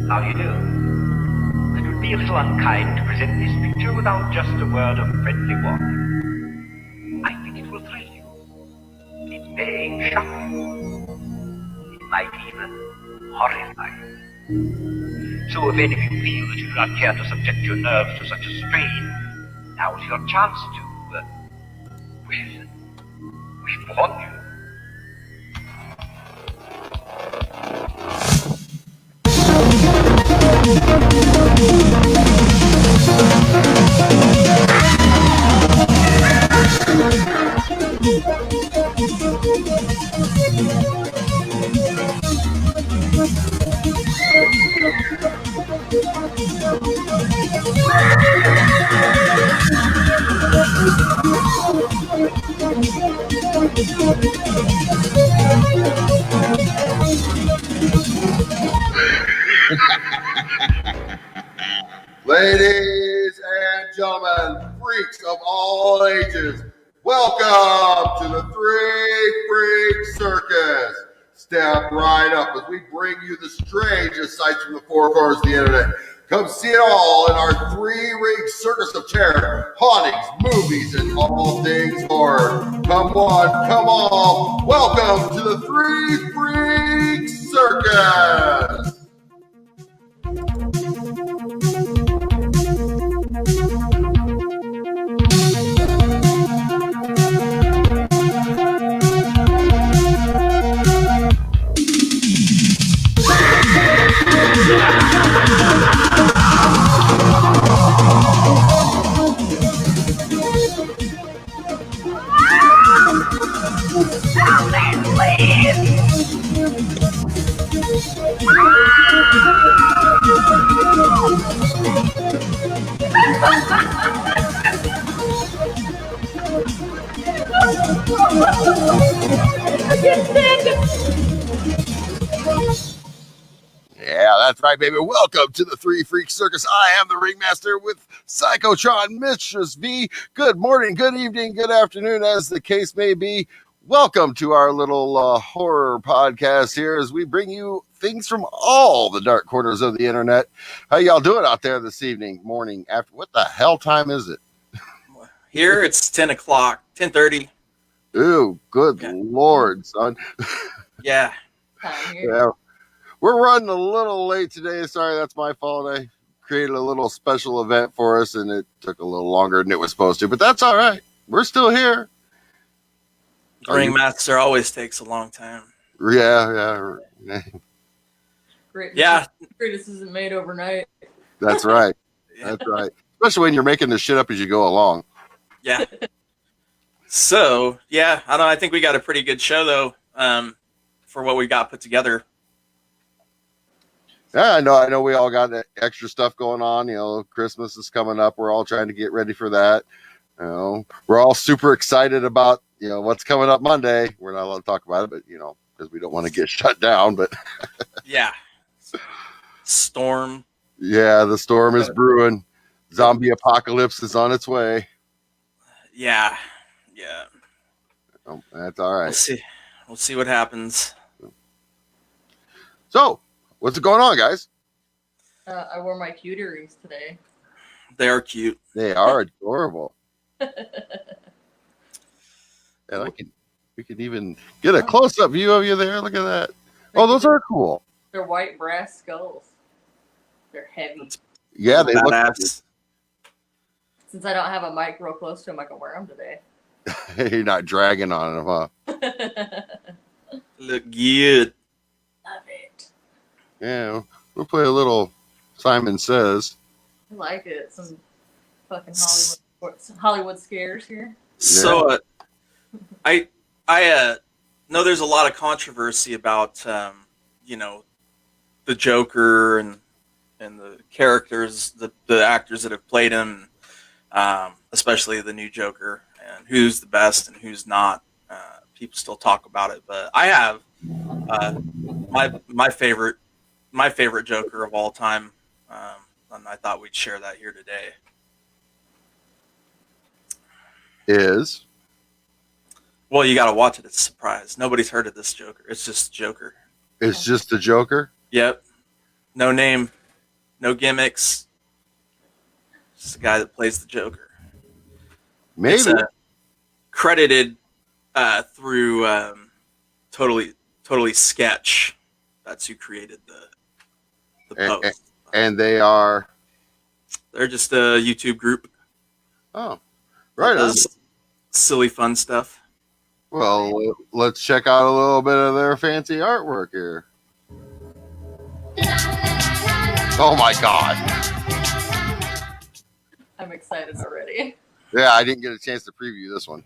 How do you do? It would be a little unkind to present this picture without just a word of friendly warning. I think it will thrill you. It may shock you. It might even horrify you. So if any of you feel that you do not care to subject your nerves to such a strain, now's your chance to, warn you. Ladies and gentlemen, freaks of all ages, welcome to the Three Freaks Circus. Step right up as we bring you the strangest sights from the four corners of the internet. Come see it all in our three-ring circus of terror, hauntings, movies, and all things horror. Come one, come all, welcome to the Three Freaks Circus. Yeah, that's right, baby. Welcome to the Three Freaks Circus. I am the ringmaster with Psychotron, Mistress V. Good morning, good evening, good afternoon, as the case may be. Welcome to our little horror podcast here as we bring you things from all the dark corners of the internet. How y'all doing out there this evening, morning, after? What the hell time is it? Here it's 10 o'clock, 10:30. Ooh, good Lord, son. Yeah. Yeah. We're running a little late today. Sorry, that's my fault. I created a little special event for us, and it took a little longer than it was supposed to. But that's all right. We're still here. Ringmaster always takes a long time. Yeah. Greatness isn't made overnight. That's right. That's right. Especially when you're making this shit up as you go along. Yeah. So, yeah, I think we got a pretty good show, though, for what we got put together. Yeah, I know we all got extra stuff going on. You know, Christmas is coming up. We're all trying to get ready for that. You know, we're all super excited about, you know, what's coming up Monday. We're not allowed to talk about it, but, you know, because we don't want to get shut down. But yeah. Storm. Yeah, the storm is brewing. Zombie apocalypse is on its way. Yeah. Oh, that's all right. We'll see what happens. So, what's going on, guys? I wore my cute earrings today. They are cute. They are adorable. And we can even get a close-up view of you there. Look at that. Oh, those are cool. They're white brass skulls. They're heavy. Yeah, they look. Since I don't have a mic real close to them, I can wear them today. You're not dragging on them, huh? Look good. Love it. Yeah, we'll play a little Simon Says. I like it. Some fucking Hollywood scares here. So, I know there's a lot of controversy about, you know, the Joker and the characters, the actors that have played him, especially the new Joker, and who's the best and who's not. People still talk about it, but I have my favorite Joker of all time, and I thought we'd share that here today. Is? Well, you got to watch it. It's a surprise. Nobody's heard of this Joker. It's just Joker. It's just the Joker? Yep. No name, no gimmicks. Just a guy that plays the Joker. Maybe. It's credited through totally sketch. That's who created the post. And they are. They're just a YouTube group. Oh, right. Does silly fun stuff. Well, let's check out a little bit of their fancy artwork here. Oh my God. I'm excited already. Yeah, I didn't get a chance to preview this one.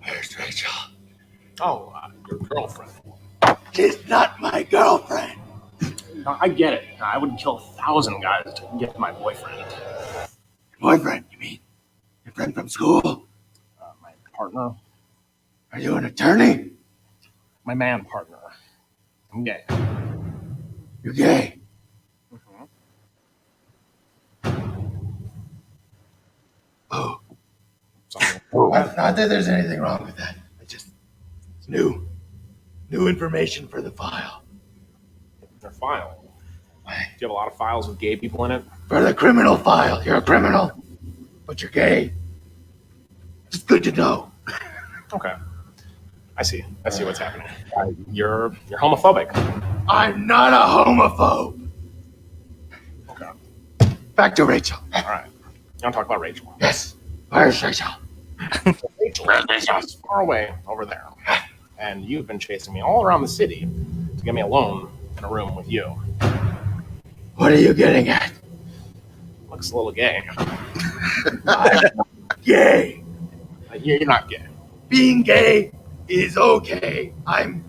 Where's Rachel? Oh, your girlfriend. She's not my girlfriend. No, I get it. I would kill 1,000 guys to get to my boyfriend. Boyfriend, you mean? Your friend from school? My partner. Are you an attorney? My man partner. I'm gay. You're gay. Mm-hmm. Oh. Something. Not that there's anything wrong with that. It's new information for the file. Your file. Why? Do you have a lot of files with gay people in it? For the criminal file. You're a criminal, but you're gay. It's good to know. Okay. I see what's happening. You're homophobic. I'm not a homophobe. Okay. Back to Rachel. All right. You want to talk about Rachel? Yes. Where's Rachel? Rachel's far away over there. And you've been chasing me all around the city to get me alone in a room with you. What are you getting at? Looks a little gay. I'm gay. You're not gay. Being gay is okay. I'm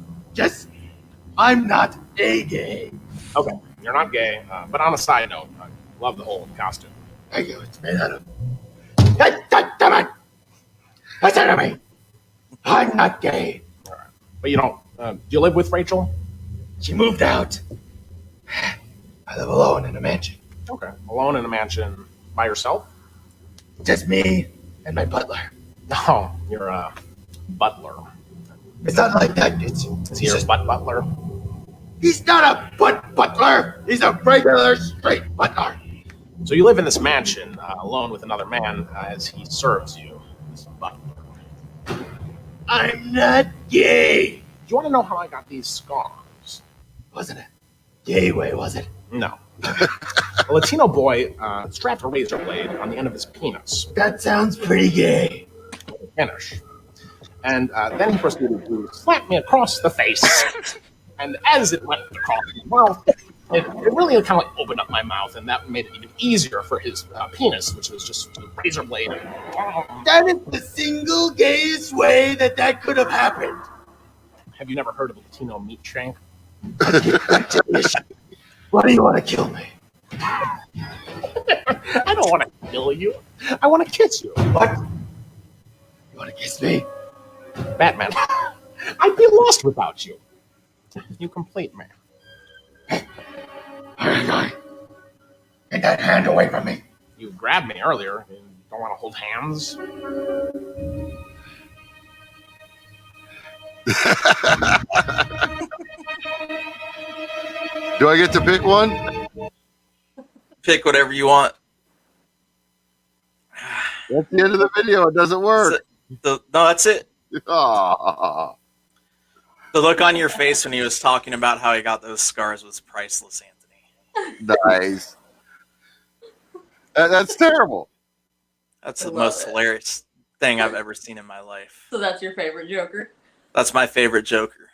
not a gay. Okay, you're not gay. But on a side note, I love the whole costume. Thank you. It's made out of. God damn it! Listen to me. I'm not gay. All right. But you don't. Do you live with Rachel? She moved out. I live alone in a mansion. Okay. Alone in a mansion by yourself? Just me and my butler. No, you're a butler. It's not like that. Is he your butt butler? He's not a butler. He's a regular straight butler. So you live in this mansion alone with another man as he serves you. This butler. I'm not gay. Do you want to know how I got these scars? Wasn't it? Gay way, was it? No. A Latino boy strapped a razor blade on the end of his penis. That sounds pretty gay. Finish. And then he proceeded to slap me across the face. And as it went across my mouth, it really kind of like opened up my mouth, and that made it even easier for his penis, which was just a razor blade. That is the single gayest way that could have happened. Have you never heard of a Latino meat shank? Why do you want to kill me? I don't want to kill you. I want to kiss you. What? You want to kiss me? Batman, I'd be lost without you. You complete me. Hey, get that hand away from me. You grabbed me earlier. You don't want to hold hands? Do I get to pick one? Pick whatever you want. That's the end of the video. It doesn't work. No, that's it. Aw. The look on your face when he was talking about how he got those scars was priceless, Anthony. Nice. That's terrible. That's I the love most it. hilarious thing I've ever seen in my life. So that's your favorite Joker? That's my favorite Joker.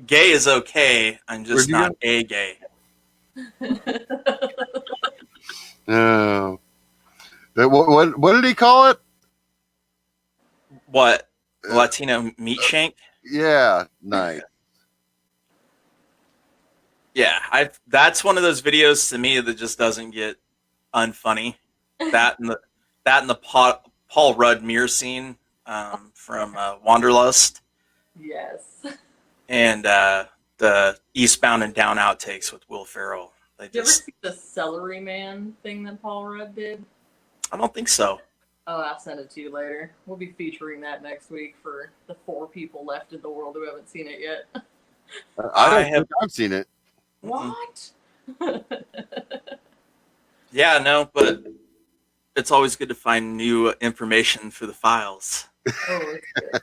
Gay is okay. I'm just Where'd you not a gay. No. What did he call it? What? Latino meat shank? Yeah, nice. Yeah, that's one of those videos to me that just doesn't get unfunny. That and the Paul Rudd mirror scene from Wanderlust, Yes. and the Eastbound and Down outtakes with Will Ferrell. Did you ever see the Celery Man thing that Paul Rudd did? I don't think so. Oh, I'll send it to you later. We'll be featuring that next week for the 4 people left in the world who haven't seen it yet. I don't think I've seen it. What? Yeah, no, but it's always good to find new information for the files. Oh, it's good.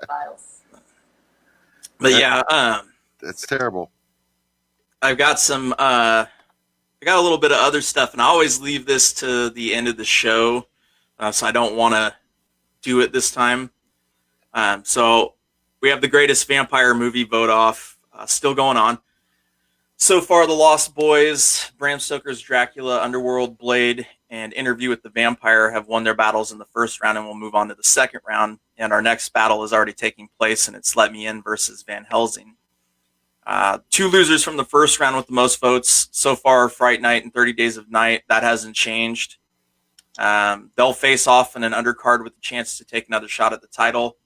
Files. But yeah, That's terrible. I've got some. I got a little bit of other stuff, and I always leave this to the end of the show, so I don't want to do it this time. So we have the greatest vampire movie vote off still going on. So far, The Lost Boys, Bram Stoker's Dracula, Underworld, Blade, and Interview with the Vampire have won their battles in the first round, and we'll move on to the second round. And our next battle is already taking place, and it's Let Me In versus Van Helsing. 2 losers from the first round with the most votes so far: Fright Night and 30 Days of Night. That hasn't changed. They'll face off in an undercard with a chance to take another shot at the title.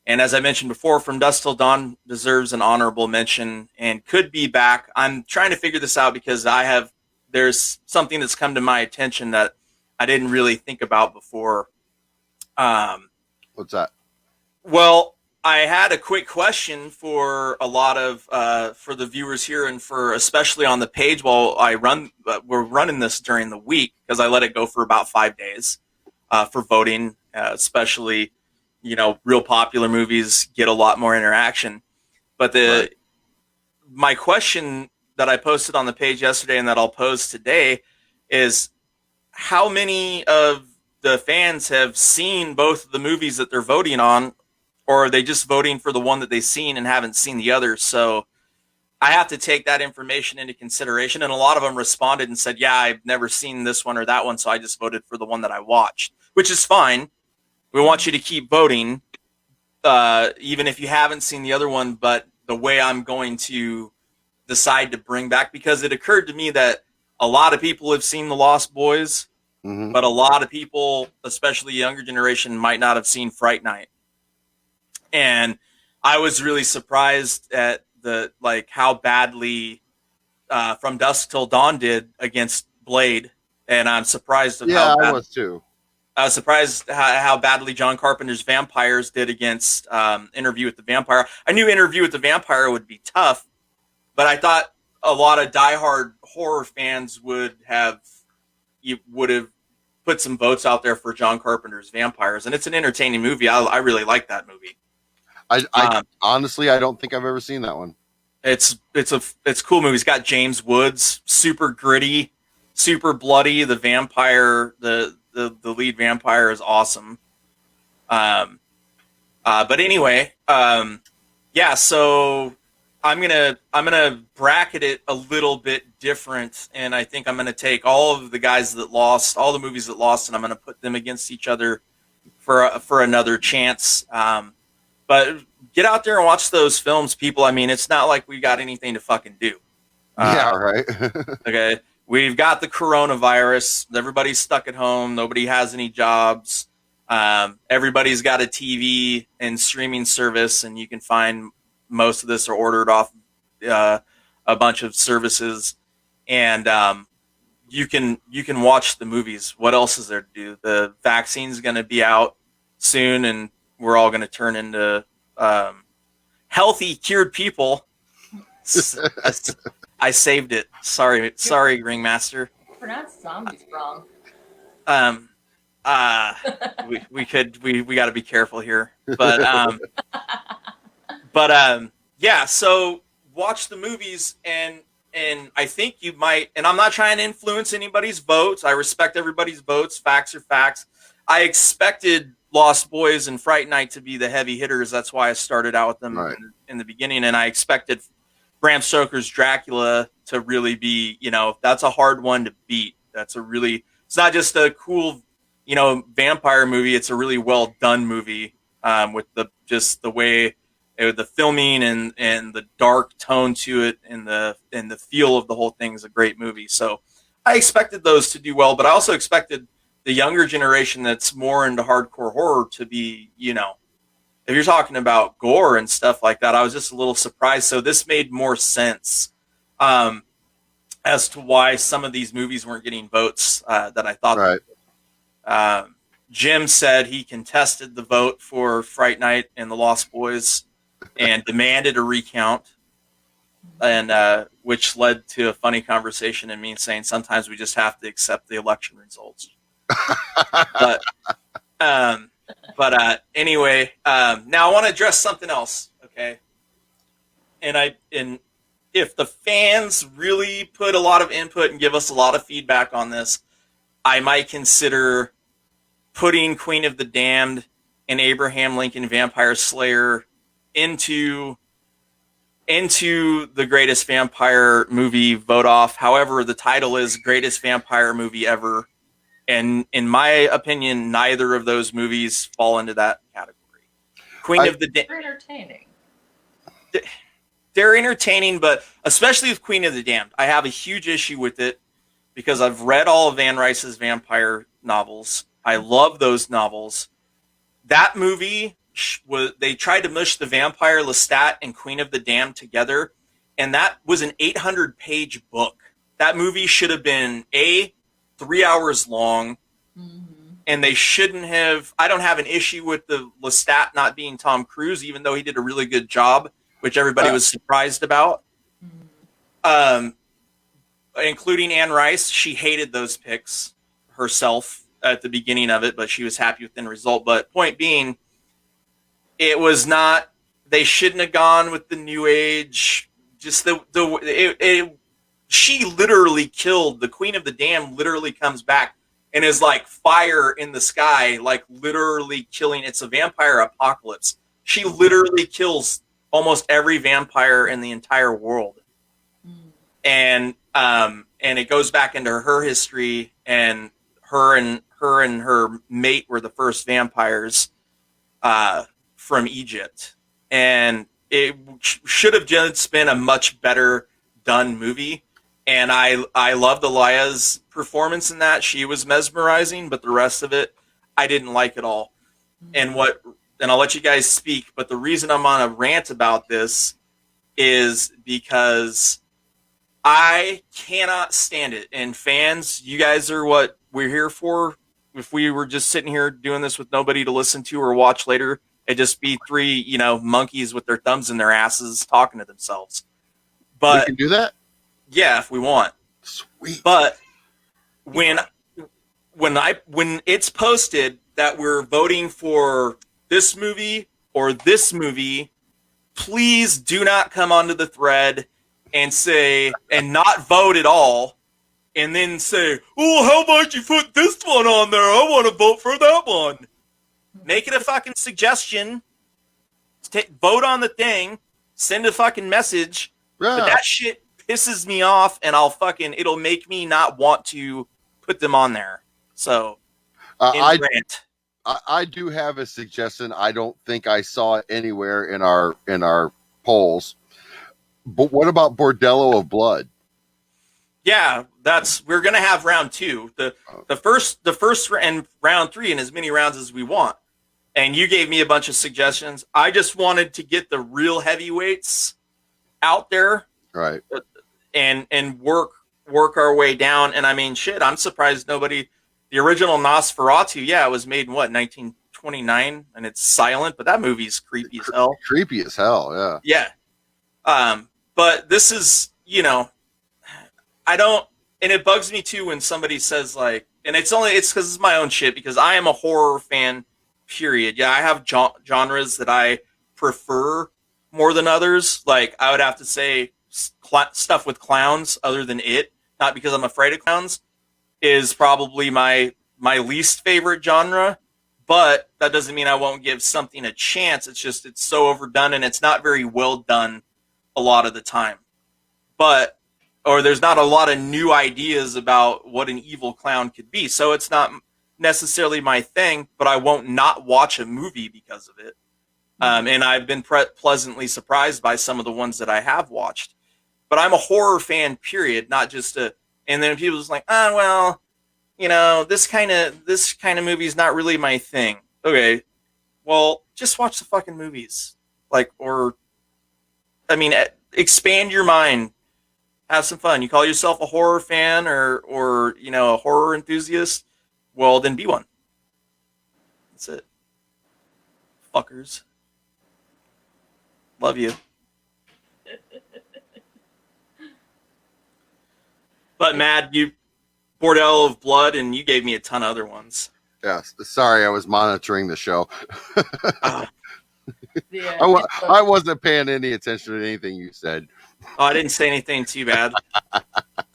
And as I mentioned before, From Dusk Till Dawn deserves an honorable mention and could be back. I'm trying to figure this out because there's something that's come to my attention that I didn't really think about before. What's that? Well, I had a quick question for a lot of for the viewers here, and for especially on the page while we're running this during the week, because I let it go for about 5 days for voting, especially. Real popular movies get a lot more interaction. But my question that I posted on the page yesterday and that I'll pose today is, how many of the fans have seen both of the movies that they're voting on, or are they just voting for the one that they've seen and haven't seen the others? So I have to take that information into consideration. And a lot of them responded and said, yeah, I've never seen this one or that one, so I just voted for the one that I watched, which is fine. We want you to keep voting, even if you haven't seen the other one. But the way I'm going to decide to bring back, because it occurred to me that a lot of people have seen The Lost Boys, but a lot of people, especially younger generation, might not have seen Fright Night. And I was really surprised at how badly From Dusk Till Dawn did against Blade, and I'm surprised at how bad. I was too. I was surprised how badly John Carpenter's Vampires did against Interview with the Vampire. I knew Interview with the Vampire would be tough, but I thought a lot of diehard horror fans would have put some votes out there for John Carpenter's Vampires, and it's an entertaining movie. I really like that movie. I honestly, I don't think I've ever seen that one. It's a cool movie. It's got James Woods, super gritty, super bloody. The vampire, the lead vampire is awesome. But anyway, yeah. So I'm gonna bracket it a little bit different, and I think I'm gonna take all of the guys that lost, all the movies that lost, and I'm gonna put them against each other for another chance. But get out there and watch those films, people. I mean, it's not like we got anything to fucking do. Yeah, right. Okay. We've got the coronavirus. Everybody's stuck at home. Nobody has any jobs. Everybody's got a TV and streaming service, and you can find most of this are ordered off a bunch of services. And you can watch the movies. What else is there to do? The vaccine's going to be out soon, and we're all going to turn into healthy, cured people. I saved it. Sorry, Ringmaster. Pronounced zombies wrong. We got to be careful here, but yeah. So watch the movies, and I think you might. And I'm not trying to influence anybody's votes. I respect everybody's votes. Facts are facts. I expected Lost Boys and Fright Night to be the heavy hitters. That's why I started out with them in the beginning, and I expected Bram Stoker's Dracula to really be, that's a hard one to beat. It's not just a cool, vampire movie. It's a really well done movie with the way the filming and the dark tone to it and the feel of the whole thing is a great movie. So I expected those to do well, but I also expected the younger generation that's more into hardcore horror to be, if you're talking about gore and stuff like that, I was just a little surprised. So this made more sense as to why some of these movies weren't getting votes that I thought. Right. Jim said he contested the vote for Fright Night and the Lost Boys and demanded a recount, and which led to a funny conversation and me saying sometimes we just have to accept the election results. but anyway, now I want to address something else, okay? And if the fans really put a lot of input and give us a lot of feedback on this, I might consider putting Queen of the Damned and Abraham Lincoln Vampire Slayer into the greatest vampire movie vote off. However, the title is greatest vampire movie ever. And in my opinion, neither of those movies fall into that category. They're entertaining. They're entertaining, but especially with Queen of the Damned, I have a huge issue with it because I've read all of Anne Rice's vampire novels. I love those novels. That movie they tried to mush the Vampire, Lestat, and Queen of the Damned together, and that was an 800-page book. That movie should have been 3 hours long, and they shouldn't have. I don't have an issue with the Lestat not being Tom Cruise, even though he did a really good job, which everybody was surprised about. Including Anne Rice, she hated those picks herself at the beginning of it, but she was happy with the end result. But point being, it was not. They shouldn't have gone with the New Age. Just she literally killed the Queen of the Damned. Literally comes back and is like fire in the sky, like literally killing. It's a vampire apocalypse. She literally kills almost every vampire in the entire world, and it goes back into her history, and her mate were the first vampires from Egypt, and it should have just been a much better done movie. And I loved Elia's performance in that. She was mesmerizing, but the rest of it I didn't like at all. And I'll let you guys speak, but the reason I'm on a rant about this is because I cannot stand it. And fans, you guys are what we're here for. If we were just sitting here doing this with nobody to listen to or watch later, it'd just be three, monkeys with their thumbs in their asses talking to themselves. But we can do that? Yeah, if we want. Sweet. But when it's posted that we're voting for this movie or this movie, please do not come onto the thread and say, and not vote at all, and then say, oh, how about you put this one on there? I want to vote for that one. Make it a fucking suggestion. Vote on the thing. Send a fucking message. Yeah. But that shit pisses me off, and it'll make me not want to put them on there. So, I do have a suggestion. I don't think I saw it anywhere in our polls. But what about Bordello of Blood? Yeah, we're gonna have round 2. The first and round 3 in as many rounds as we want. And you gave me a bunch of suggestions. I just wanted to get the real heavyweights out there, right? And work our way down. And I mean, shit, I'm surprised nobody. The original Nosferatu, it was made in 1929, and it's silent, but that movie's creepy as hell. Creepy as hell, yeah. Yeah. But this is, I don't, and it bugs me too when somebody says like, and it's because it's my own shit, because I am a horror fan, period. Yeah, I have genres that I prefer more than others. Like, I would have to say stuff with clowns, other than it, not because I'm afraid of clowns, is probably my least favorite genre. But that doesn't mean I won't give something a chance. It's just, it's so overdone, and it's not very well done a lot of the time. Or there's not a lot of new ideas about what an evil clown could be. So it's not necessarily my thing, but I won't not watch a movie because of it. And I've been pleasantly surprised by some of the ones that I have watched. But I'm a horror fan, period, not just and then people just like, this kind of movie is not really my thing. Okay, well, just watch the fucking movies. Expand your mind. Have some fun. You call yourself a horror fan or a horror enthusiast? Well, then be one. That's it. Fuckers. Love you. But Mad, you Bordello of Blood, and you gave me a ton of other ones. Yes. Sorry, I was monitoring the show. Ah, Yeah. I wasn't paying any attention to anything you said. oh, I didn't say anything too bad.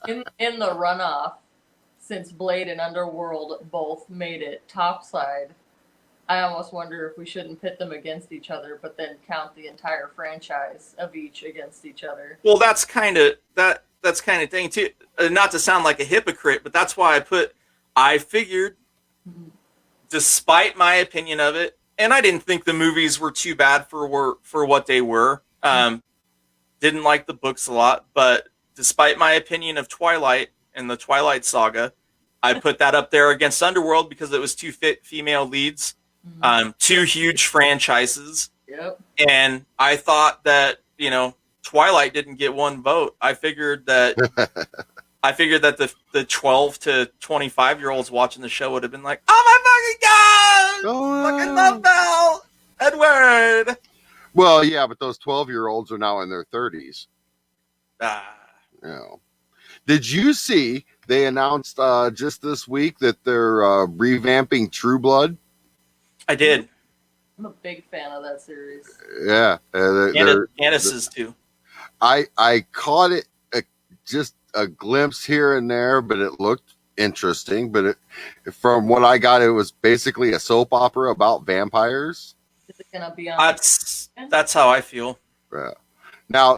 In the runoff, since Blade and Underworld both made it topside, I almost wonder if we shouldn't pit them against each other, but then count the entire franchise of each against each other. Well, that's kind of thing too. Not to sound like a hypocrite, but that's why I figured, despite my opinion of it, and I didn't think the movies were too bad for what they were. Didn't like the books a lot, but despite my opinion of Twilight and the Twilight Saga, I put that up there against Underworld because it was two female leads, two huge franchises. Yep. And I thought that, Twilight didn't get one vote. I figured that the 12 to 25-year-olds watching the show would have been like, "Oh my fucking god! Fucking love Bell! Edward!" Well, yeah, but those 12-year-olds are now in their 30s. Did you see they announced just this week that they're revamping True Blood? I did. I'm a big fan of that series. Yeah. Candace is too. I caught it just a glimpse here and there, but it looked interesting. But from what I got, it was basically a soap opera about vampires. Is it gonna be on? That's how I feel. Yeah. Now,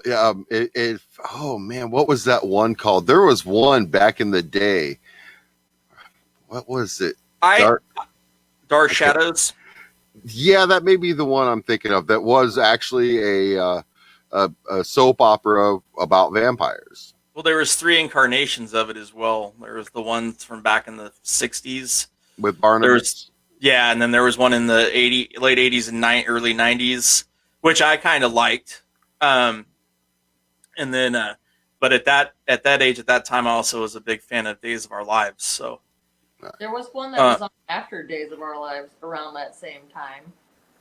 oh man, what was that one called? There was one back in the day. What was it? Dark Shadows. Yeah, that may be the one I'm thinking of. That was actually a soap opera about vampires. Well, there was 3 incarnations of it as well. There was the ones from back in the 60s with Barnabas. Yeah, and then there was one in the late 80s and early 90s, which I kind of liked. And then, but at that age, at that time, I also was a big fan of Days of Our Lives. So there was one that was on after Days of Our Lives around that same time.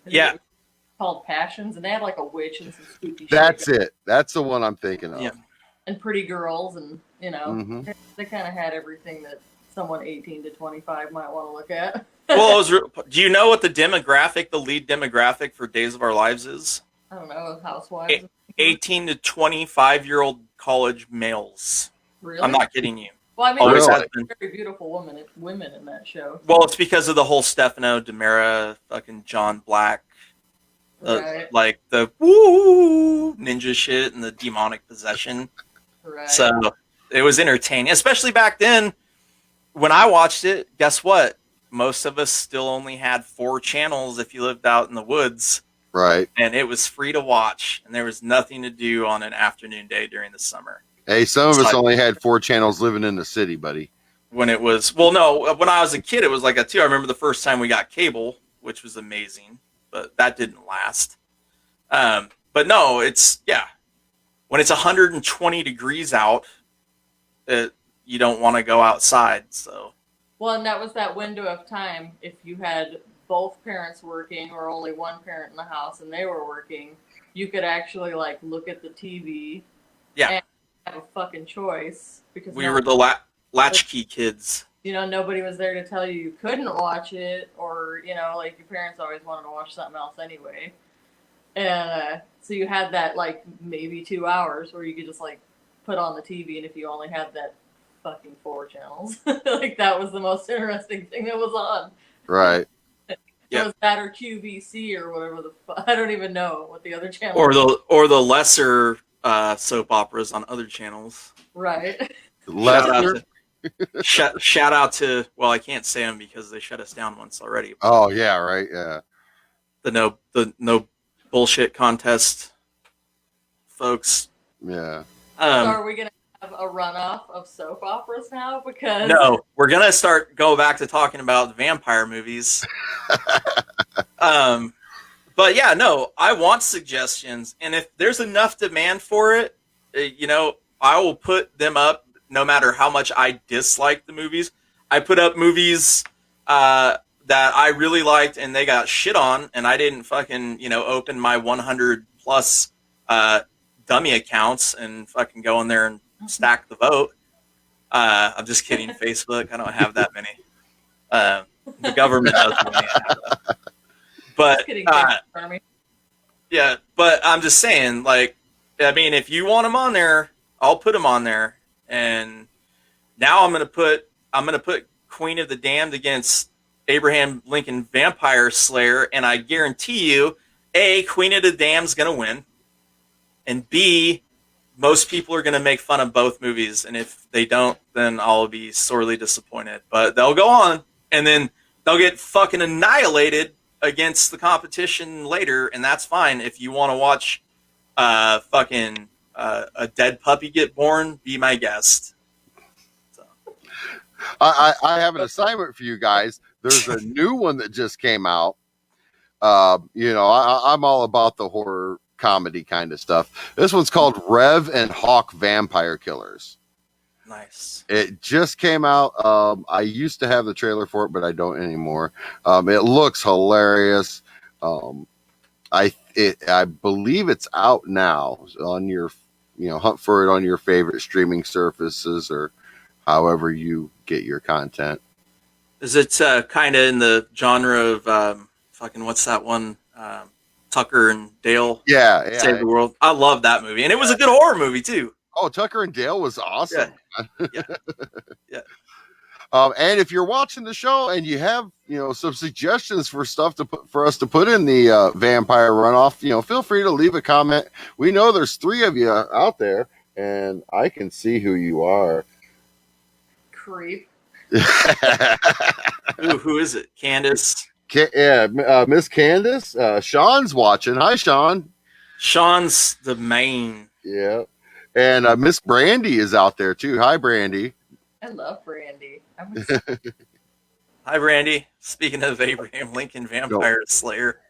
Yeah. Called Passions, and they had like a witch and some spooky shit. That's it. That's the one I'm thinking of. Yeah. And pretty girls, and they kind of had everything that someone 18 to 25 might want to look at. Well, do you know what the lead demographic for Days of Our Lives is? I don't know, housewives. 18 to 25-year-old college males. Really? I'm not kidding you. Well, I mean, Always there's has been. very beautiful women in that show. Well, it's because of the whole Stefano DiMera, fucking John Black, Right. like the woo ninja shit and the demonic possession. Right. So it was entertaining, especially back then when I watched it. Guess what? Most of us still only had 4 channels if you lived out in the woods. Right. And it was free to watch, and there was nothing to do on an afternoon day during the summer. Hey, some of us only had 4 channels living in the city, buddy. When it was, when I was a kid, it was like that too. I remember the first time we got cable, which was amazing, but that didn't last. But no, when it's 120 degrees out, you don't want to go outside. So. Well, and that was that window of time. If you had both parents working or only one parent in the house and they were working, you could actually like look at the TV. Yeah. And have a fucking choice because we were the latchkey kids. Nobody was there to tell you couldn't watch it, or like your parents always wanted to watch something else anyway. And so you had that like maybe 2 hours where you could just like put on the TV, and if you only had that fucking 4 channels, like that was the most interesting thing that was on. Right. It was that or QVC or whatever the fuck. I don't even know what the other channel or the lesser soap operas on other channels. Right. Shout out to, well, I can't say them because they shut us down once already. Oh yeah, right, yeah. The no bullshit contest folks. Yeah. So are we gonna have a runoff of soap operas now? Because no, we're gonna go back to talking about vampire movies. But yeah, no, I want suggestions, and if there's enough demand for it, I will put them up no matter how much I dislike the movies. I put up movies that that I really liked and they got shit on, and I didn't fucking, open my 100 plus dummy accounts and fucking go in there and stack the vote. I'm just kidding, Facebook. I don't have that many. The government doesn't really have that. But Just kidding, Army. yeah, but I'm just saying, like, I mean, if you want them on there, I'll put them on there. And now I'm gonna put Queen of the Damned against Abraham Lincoln Vampire Slayer, and I guarantee you, A, Queen of the Damned's gonna win, and B, most people are gonna make fun of both movies, and if they don't, then I'll be sorely disappointed. But they'll go on, and then they'll get fucking annihilated against the competition later, and that's fine. If you want to watch a dead puppy get born, be my guest. So. I have an assignment for you guys. There's a new one that just came out. I'm all about the horror comedy kind of stuff. This one's called Rev and Hawk Vampire Killers. Nice. It just came out. I used to have the trailer for it, but I don't anymore. It looks hilarious. I believe it's out now on your, hunt for it on your favorite streaming services or however you get your content. Is it kind of in the genre of what's that one? Tucker and Dale. Yeah. Save the World. I love that movie, and it was a good horror movie too. Oh, Tucker and Dale was awesome. Yeah. And if you're watching the show and you have, some suggestions for stuff for us to put in the vampire runoff, feel free to leave a comment. We know there's 3 of you out there, and I can see who you are. Creep. Ooh, who is it? Candace. Miss Candace. Sean's watching. Hi, Sean. Sean's the main. Yeah. And Miss Brandy is out there too. Hi, Brandy. I love Brandy. Hi, Brandy. Speaking of Abraham Lincoln Vampire Slayer.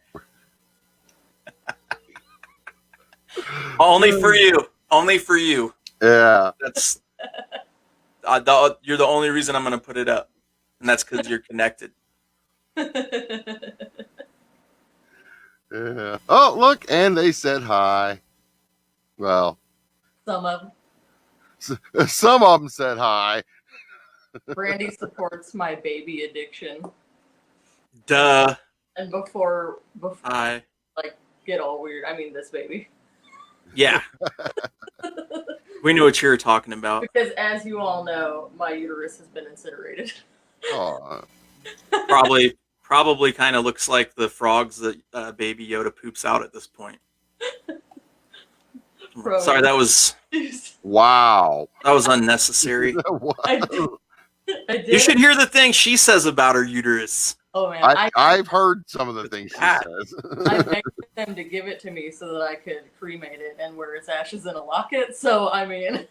Only for you. Only for you. Yeah. That's you're the only reason I'm going to put it up. And that's because you're connected. Yeah. Oh, look. And they said hi. Well. Some of them. Some of them said hi. Brandy supports my baby addiction. Duh. And before Hi. get all weird, I mean this baby. Yeah. We knew what you were talking about. Because as you all know, my uterus has been incinerated. Oh. Probably kind of looks like the frogs that Baby Yoda poops out at this point. Sorry, that was Wow. unnecessary. I did. You should hear the things she says about her uterus. Oh man, I've heard some of the things she Ah. says. I begged them to give it to me so that I could cremate it and wear its ashes in a locket. So I mean,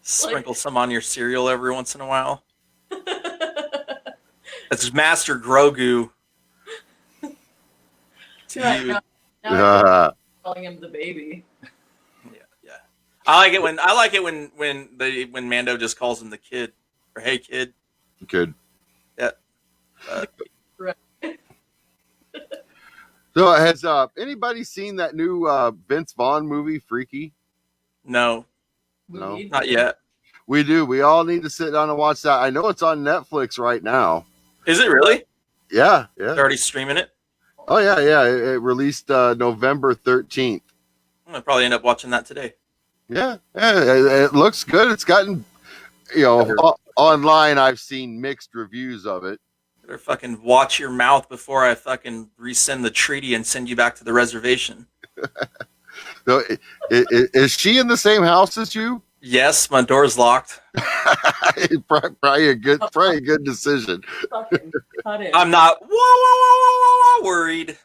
Sprinkle some on your cereal every once in a while. That's Master Grogu. To right you. now Yeah. I'm calling him the baby. Yeah. I like it when Mando just calls him the kid, or hey kid. Good. Yeah. So has anybody seen that new Vince Vaughn movie, Freaky? No, No. Movie. not yet. We do. We all need to sit down and watch that. I know it's on Netflix right now. Is it really? Yeah. They're already streaming it. Oh yeah. It released November 13th. I'm gonna probably end up watching that today. Yeah. It looks good. It's gotten, online. I've seen mixed reviews of it. Better fucking watch your mouth before I fucking rescind the treaty and send you back to the reservation. So, is she in the same house as you? Yes, my door's locked. Probably a good decision. Fucking cut it. I'm not whoa, worried.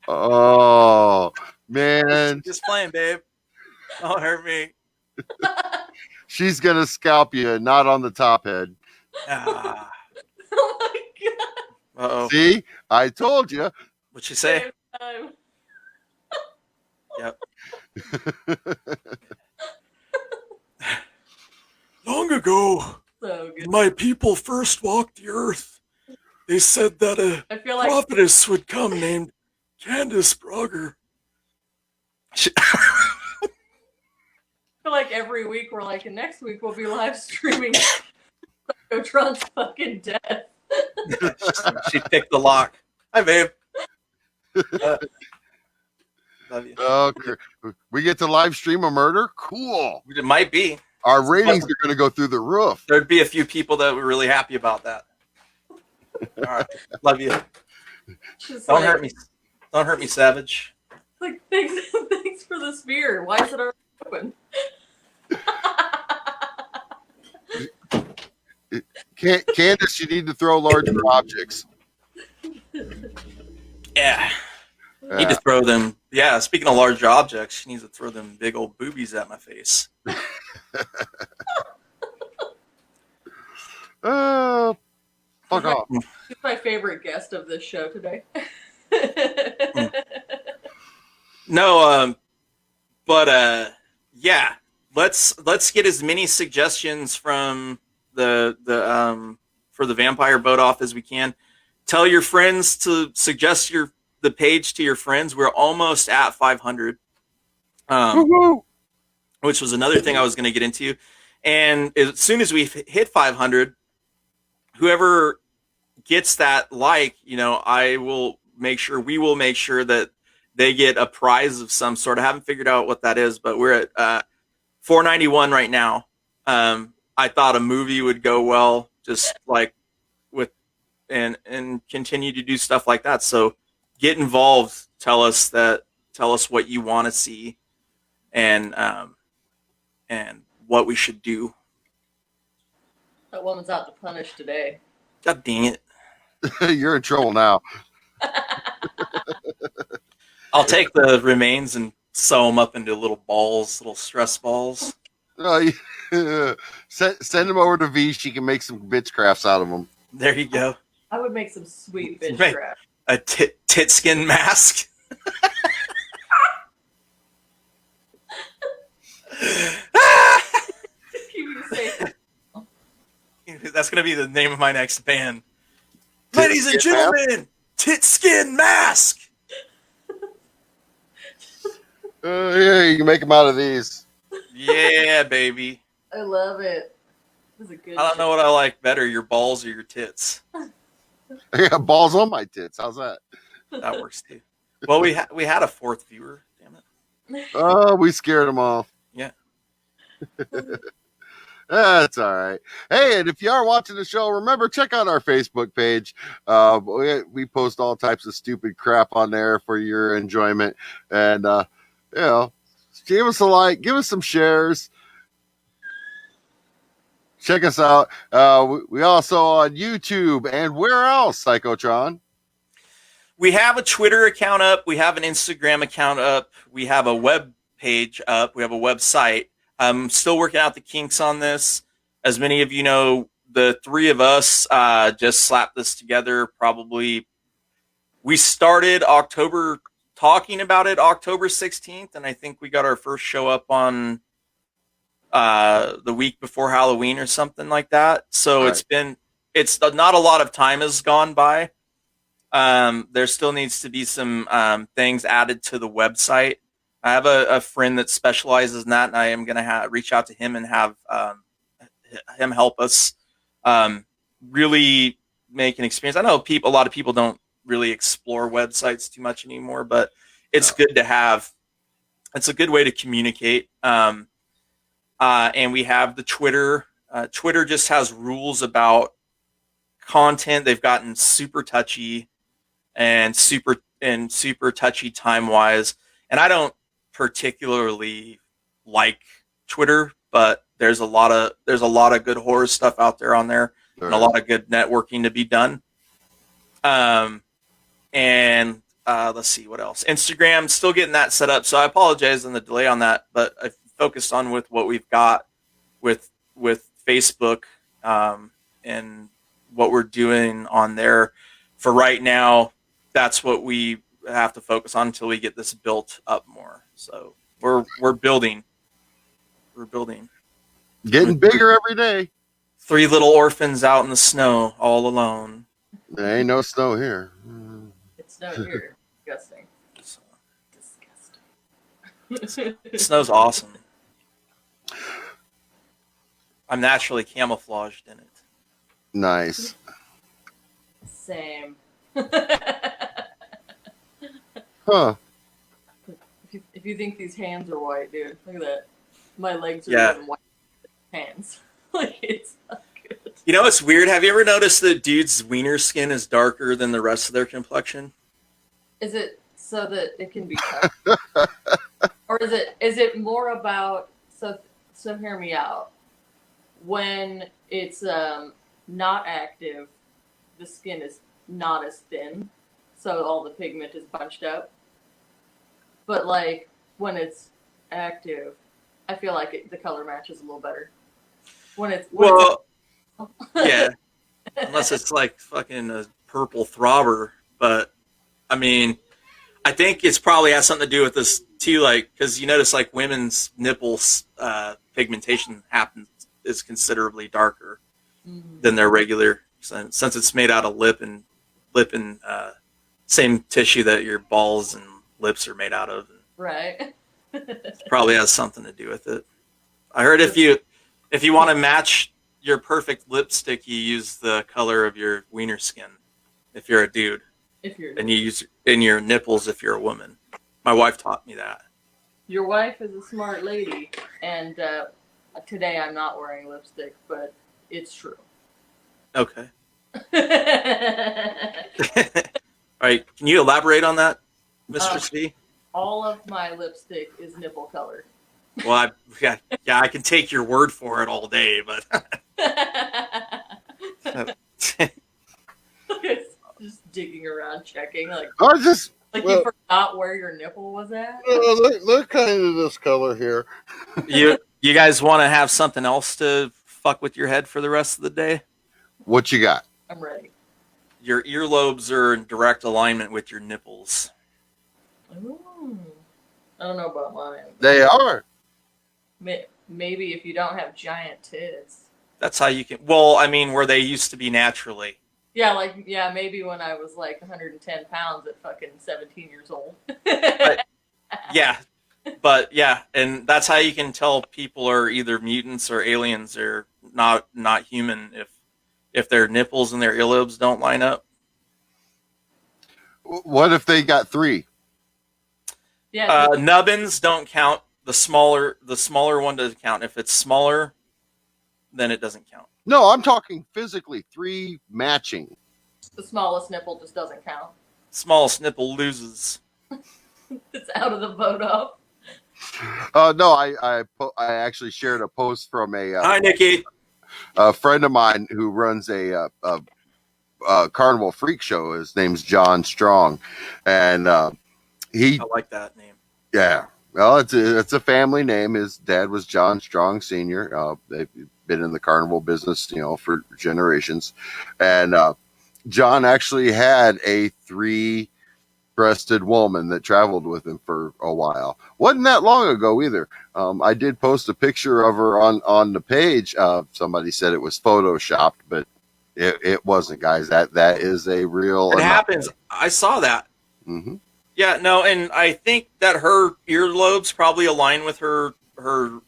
Oh man, Just playing, babe. Don't hurt me. she's gonna scalp you, not on the top head. Ah. Oh my god. Uh-oh. See, I told you. What'd she say? Same time. Yep. Long ago, So good. My people first walked the earth. They said that a I feel like prophetess would come named Candace Brugger. I feel like every week we're like, and next week we'll be live streaming Psychotron's fucking death. She picked the lock. Hi, babe. Love you. We get to live stream a murder? Cool. It might be. Our ratings are going to go through the roof. There'd be a few people that were really happy about that. All right. Love you. She's Don't like, hurt me. Don't hurt me, Savage. Like, thanks for the spear. Why is it already open? Candace, you need to throw larger objects. Yeah. Need to throw them. Yeah, speaking of large objects, she needs to throw them big old boobies at my face. Fuck off. She's my favorite guest of this show today. No, but yeah, let's get as many suggestions from the for the Vampire Boat Off as we can. Tell your friends to suggest the page to your friends. We're almost at 500, which was another thing I was going to get into. And as soon as we hit 500, whoever gets that we will make sure that they get a prize of some sort. I haven't figured out what that is, but we're at $4.91 right now. I thought a movie would go well, just like with and continue to do stuff like that. So get involved. Tell us what you want to see, and what we should do. That woman's out to punish today. God dang it! You're in trouble now. I'll take the remains and sew them up into little stress balls. Send them over to V. She can make some bitch crafts out of them. There you go. I would make some sweet bitch Right. crap. A tit skin mask. That's going to be the name of my next band. Ladies and gentlemen, tit skin mask. Yeah, you can make them out of these. Yeah, baby. I love it. This is a good I don't know what I like better, your balls or your tits. I got balls on my tits. How's that? That works too. Well, we had a fourth viewer. Damn it. Oh, we scared them off. Yeah. That's all right. Hey, and if you are watching the show, remember, check out our Facebook page. We post all types of stupid crap on there for your enjoyment. And, give us a like, give us some shares. Check us out. We also on YouTube. And where else, Psychotron? We have a Twitter account up. We have an Instagram account up. We have a web page up. We have a website. I'm still working out the kinks on this. As many of you know, the three of us just slapped this together. Probably we started talking about it October 16th, and I think we got our first show up on the week before Halloween or something like that. So right. It's not a lot of time has gone by. There still needs to be some things added to the website. I have a friend that specializes in that, and I am going to reach out to him and have him help us really make an experience. I know a lot of people don't really explore websites too much anymore, but it's good to have. It's a good way to communicate. And we have the Twitter. Twitter just has rules about content. They've gotten super touchy and super touchy time-wise, and I don't particularly like Twitter, but there's a lot of good horror stuff out there on there, and a lot of good networking to be done. And let's see what else. Instagram, still getting that set up, so I apologize on the delay on that, but I focused on with what we've got with Facebook and what we're doing on there for right now. That's what we have to focus on until we get this built up more. So we're building. We're building. Getting bigger every day. 3 little orphans out in the snow, all alone. There ain't no snow here. It's no here. Disgusting. So, Disgusting. snow's awesome. I'm naturally camouflaged in it. Nice. Same. Huh. If you think these hands are white, dude, look at that. My legs are Yeah. even white hands. Like, it's not good. You know what's weird? Have you ever noticed that dude's wiener skin is darker than the rest of their complexion? Is it so that it can be touched? Or is it more about, so hear me out. When it's not active, the skin is not as thin, so all the pigment is bunched up. But like when it's active, I feel like the color matches a little better. Well, yeah. Unless it's like fucking a purple throbber. But, I mean, I think it's probably has something to do with this too, like, because you notice like women's nipples pigmentation is considerably darker than their regular, since it's made out of lip and same tissue that your balls and lips are made out of. right. Probably has something to do with it. I heard if you want to match your perfect lipstick, you use the color of your wiener skin if you're a dude, If you're and you use in your nipples if you're a woman. My wife taught me that. Your wife is a smart lady, and today I'm not wearing lipstick, but it's true. Okay. All right. Can you elaborate on that, Mistress V? All of my lipstick is nipple color. Well, I can take your word for it all day, but Just digging around, checking, like I just you forgot where your nipple was at. they're kind of this color here. you guys want to have something else to fuck with your head for the rest of the day? What you got? I'm ready. Your earlobes are in direct alignment with your nipples. Ooh. I don't know about mine. They are. Maybe if you don't have giant tits. That's how you can. Well, I mean, where they used to be naturally. Yeah, maybe when I was like 110 pounds at fucking 17 years old. Yeah, but yeah, and that's how you can tell people are either mutants or aliens or not human if their nipples and their earlobes don't line up. What if they got 3? Yeah. Nubbins don't count. The smaller one doesn't count. If it's smaller, then it doesn't count. No, I'm talking physically 3 matching. The smallest nipple just doesn't count. Smallest nipple loses. It's out of the photo. No, I actually shared a post from Hi, Nikki. a friend of mine who runs a carnival freak show. His name's John Strong, and he I like that name. yeah. Well, it's a family name. His dad was John Strong Sr. They've been in the carnival business, for generations. And John actually had a 3-breasted woman that traveled with him for a while. Wasn't that long ago either. I did post a picture of her on the page. Somebody said it was photoshopped, but it wasn't, guys. That is a real. It happens. I saw that. Mm-hmm. Yeah, no, and I think that her earlobes probably align with her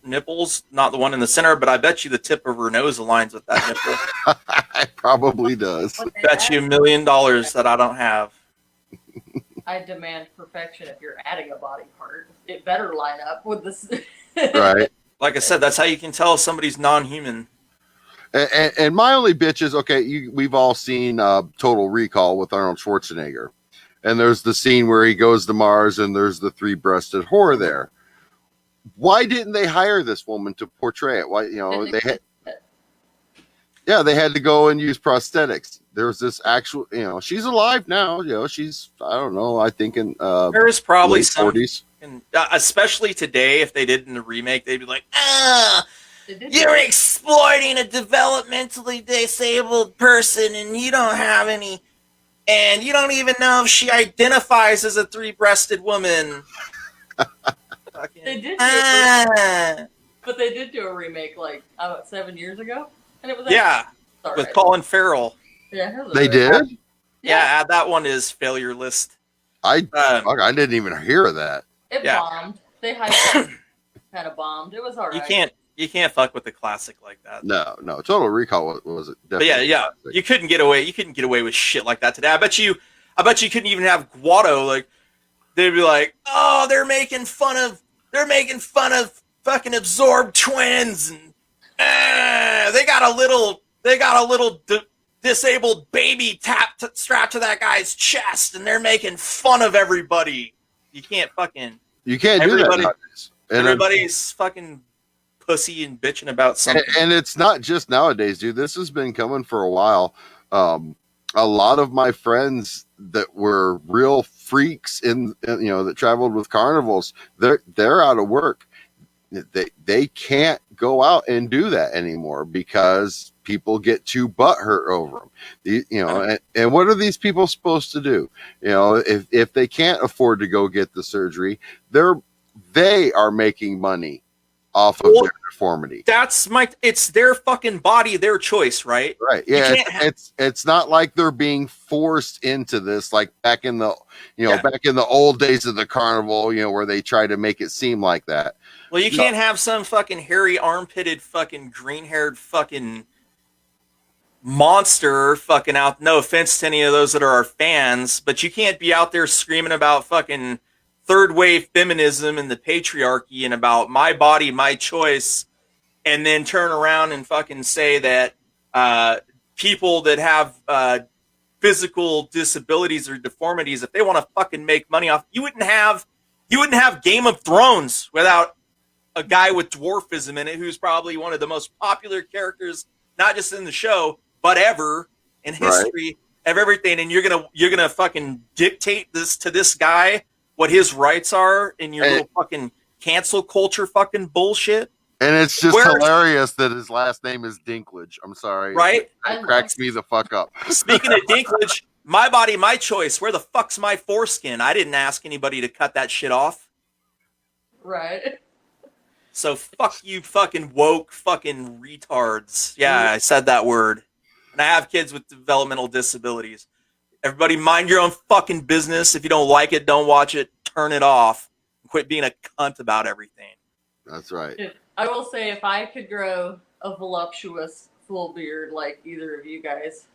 nipples, not the one in the center, but I bet you the tip of her nose aligns with that nipple. It probably does. Bet you $1 million that I don't have. I demand perfection if you're adding a body part. It better line up with this. Right. Like I said, that's how you can tell if somebody's non-human. And my only bitch is, okay, we've all seen Total Recall with Arnold Schwarzenegger. And there's the scene where he goes to Mars and there's the 3-breasted whore there. Why didn't they hire this woman to portray it? Why, they had to go and use prosthetics. There's this actual, she's alive now. She's, I don't know, I think in There is probably late some, 40s. especially today, if they did in the remake, they'd be like, you're exploiting a developmentally disabled person and you don't have any. And you don't even know if she identifies as a 3-breasted woman. They did, but they did do a remake like 7 years ago. And it was Yeah, all with right. Colin Farrell. Yeah, it was They all right. did. Yeah, add that one to his failure list. I Um, I didn't even hear of that. It Yeah. bombed. They hyped it. Kind of bombed. It was all right. you can't fuck with a classic like that. No, Total Recall was But definitely. yeah, classic. you couldn't get away with shit like that today. I bet you couldn't even have Guado. Like they'd be like, oh, they're making fun of fucking absorbed twins, and they got a little disabled baby strapped to that guy's chest, and they're making fun of everybody. You can't do that nowadays. And everybody's fucking pussy and bitching about something. And it's not just nowadays, dude. This has been coming for a while. A lot of my friends that were real freaks that traveled with carnivals, they're out of work. They can't go out and do that anymore because people get too butthurt over them. And what are these people supposed to do? If they can't afford to go get the surgery, they are making money off of their deformity. It's their fucking body, their choice, right? Right. Yeah. It's not like they're being forced into this, like back in the old days of the carnival, where they try to make it seem like that. Well, you can't have some fucking hairy armpitted fucking green haired fucking monster fucking out. No offense to any of those that are our fans, but you can't be out there screaming about fucking third wave feminism and the patriarchy and about my body, my choice, and then turn around and fucking say that people that have physical disabilities or deformities, if they want to fucking make money off, you wouldn't have Game of Thrones without a guy with dwarfism in it, who's probably one of the most popular characters, not just in the show, but ever in history of everything. And you're gonna fucking dictate this to this guy, what his rights are in your little fucking cancel culture fucking bullshit. And it's just hilarious that his last name is Dinklage. I'm sorry. Right? It cracks me the fuck up. Speaking of Dinklage, my body, my choice. Where the fuck's my foreskin? I didn't ask anybody to cut that shit off. Right. So fuck you fucking woke fucking retards. Yeah, I said that word. And I have kids with developmental disabilities. Everybody mind your own fucking business. If you don't like it, don't watch it. Turn it off. Quit being a cunt about everything. That's right. I will say, if I could grow a voluptuous full beard like either of you guys,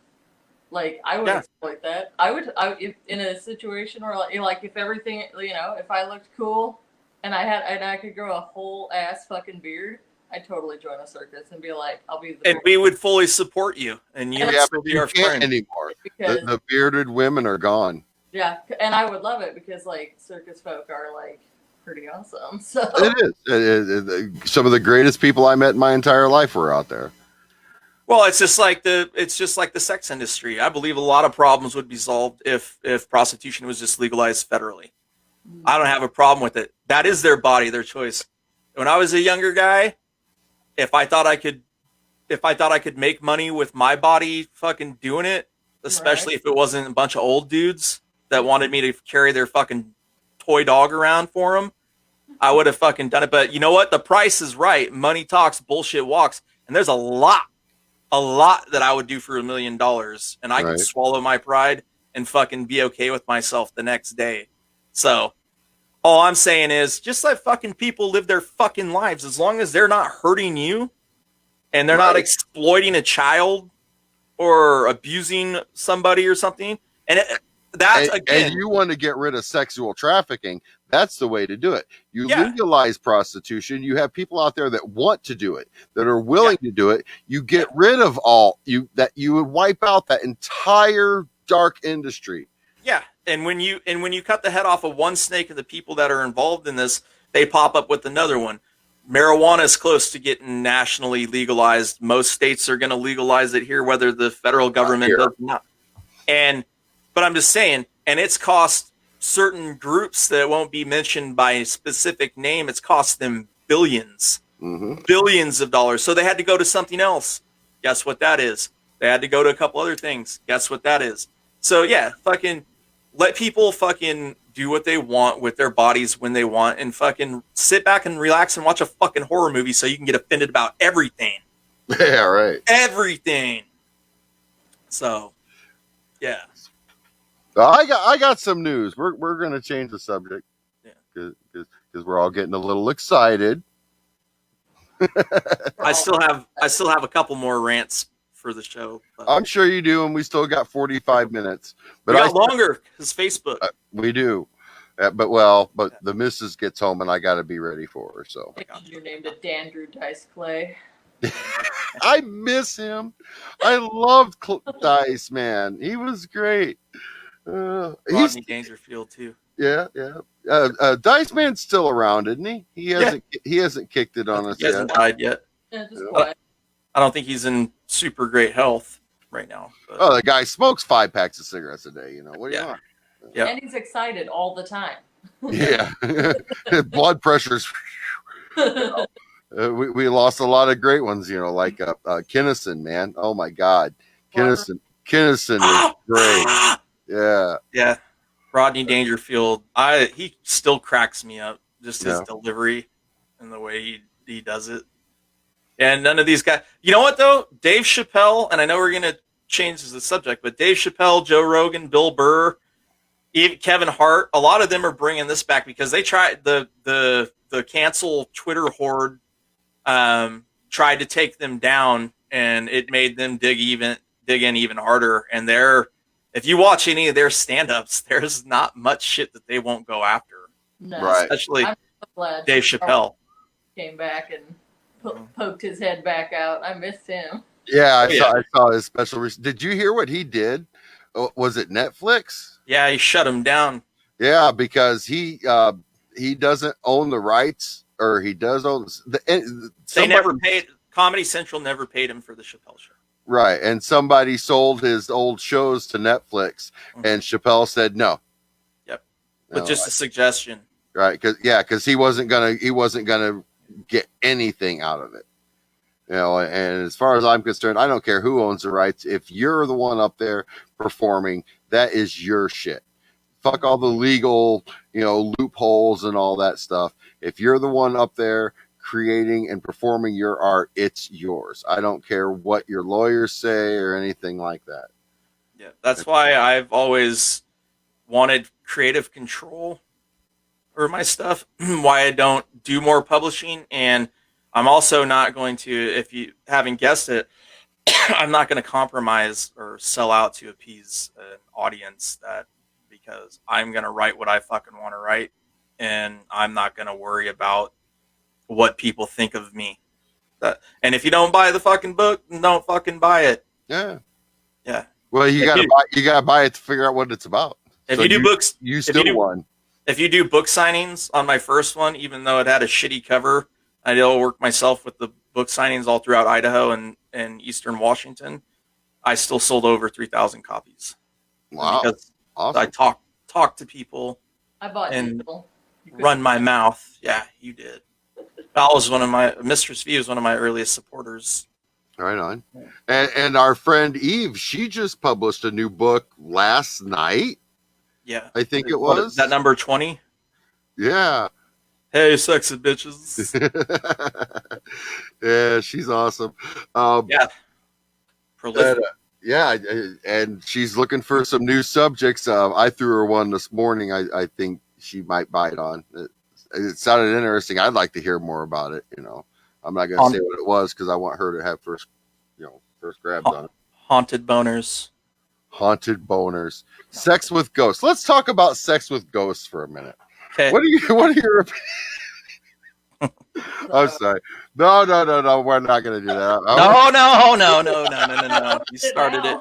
like I would exploit that. If in a situation where like if everything, if I looked cool and I could grow a whole ass fucking beard, I'd totally join a circus and be like, I'll be the. And we would fully support you, and you would still be our friend anymore. The bearded women are gone. Yeah, and I would love it because like circus folk are like pretty awesome. So it is. Some of the greatest people I met in my entire life were out there. Well, it's just like the sex industry. I believe a lot of problems would be solved if prostitution was just legalized federally. I don't have a problem with it. That is their body, their choice. When I was a younger guy, if I thought I could make money with my body fucking doing it, especially if it wasn't a bunch of old dudes that wanted me to carry their fucking toy dog around for them, I would have fucking done it. But you know what? The price is right. Money talks, bullshit walks. And there's a lot that I would do for $1 million. And I could swallow my pride and fucking be okay with myself the next day. So all I'm saying is just let fucking people live their fucking lives, as long as they're not hurting you and they're not exploiting a child or abusing somebody or something. And and you want to get rid of sexual trafficking, that's the way to do it. You legalize prostitution. You have people out there that want to do it, that are willing to do it. You get rid of you would wipe out that entire dark industry. Yeah. And when you cut the head off of one snake of the people that are involved in this, they pop up with another one. Marijuana is close to getting nationally legalized. Most states are going to legalize it here, whether the federal government does not. But I'm just saying, and it's cost certain groups that won't be mentioned by a specific name, it's cost them billions of dollars. So they had to go to something else. Guess what that is? They had to go to a couple other things. Guess what that is? So yeah, fucking let people fucking do what they want with their bodies when they want, and fucking sit back and relax and watch a fucking horror movie so you can get offended about everything. Yeah, right. everything. So, yeah. I got some news. We're gonna change the subject. Yeah. Because we're all getting a little excited. I still have a couple more rants for the show. But I'm sure you do, and we still got 45 minutes. But we got longer because Facebook. We do. But the missus gets home, and I got to be ready for her. So You're named a Dandrew Dice Clay. I miss him. I loved Dice, man. He was great. He's Rodney Dangerfield too. yeah. Dice Man's still around, isn't he? He hasn't kicked it on us He hasn't yet. died yet. Yeah, just Yeah. quiet. I don't think he's in super great health right now. But Oh, the guy smokes 5 packs of cigarettes a day. You know what do you Yeah. want? Yeah. And he's excited all the time. Yeah, blood pressure's. We lost a lot of great ones, you know, like Kinnison, man. Oh my God, Kinnison was great. Yeah, Yeah, Rodney Dangerfield. He still cracks me up. Just his delivery and the way he does it. And none of these guys. You know what though? Dave Chappelle, and I know we're gonna change the subject, but Dave Chappelle, Joe Rogan, Bill Burr, even Kevin Hart. A lot of them are bringing this back because they tried the cancel Twitter horde. Tried to take them down, and it made them dig in even harder. And if you watch any of their stand-ups, there's not much shit that they won't go after. No. Right. Especially I'm so glad Dave Chappelle. came back and poked his head back out. I missed him. yeah. I saw his special. Did you hear what he did? Was it Netflix? Yeah, he shut him down. Yeah, because he doesn't own the rights, or he does own They never paid. Comedy Central never paid him for the Chappelle show. Right, and somebody sold his old shows to Netflix, and Chappelle said no. Yep, with just a suggestion. Right, because he wasn't gonna get anything out of it. You know, and as far as I'm concerned, I don't care who owns the rights. If you're the one up there performing, that is your shit. Fuck all the legal, loopholes and all that stuff. If you're the one up there creating and performing your art, it's yours. I don't care what your lawyers say or anything like that. Yeah, that's why I've always wanted creative control over my stuff. Why I don't do more publishing, and I'm also not going to, if you haven't guessed it, I'm not going to compromise or sell out to appease an audience because I'm going to write what I fucking want to write, and I'm not going to worry about what people think of me. And if you don't buy the fucking book, don't fucking buy it. Yeah. Yeah. Well, you gotta buy it to figure out what it's about. If So you do books, you still won. if you do book signings on my first one, even though it had a shitty cover, I did work myself with the book signings all throughout Idaho and Eastern Washington. I still sold over 3,000 copies. Wow. Because Awesome. I talk to people, I bought And digital. You could- run my mouth. Yeah, you did. Val was Mistress V was one of my earliest supporters. Right on. And our friend Eve, she just published a new book last night. Yeah. I think it What, was. that number 20? Yeah. Hey, sexy bitches. Yeah, she's awesome. Yeah. Prolific. And she's looking for some new subjects. I threw her one this morning. I think she might bite on. It sounded interesting. I'd like to hear more about it. I'm not going to say what it was because I want her to have first grabs on it. Haunted boners. Haunted boners. Sex with ghosts. Let's talk about sex with ghosts for a minute. Okay. What are your I'm sorry. No. We're not going to do that. No. You started it.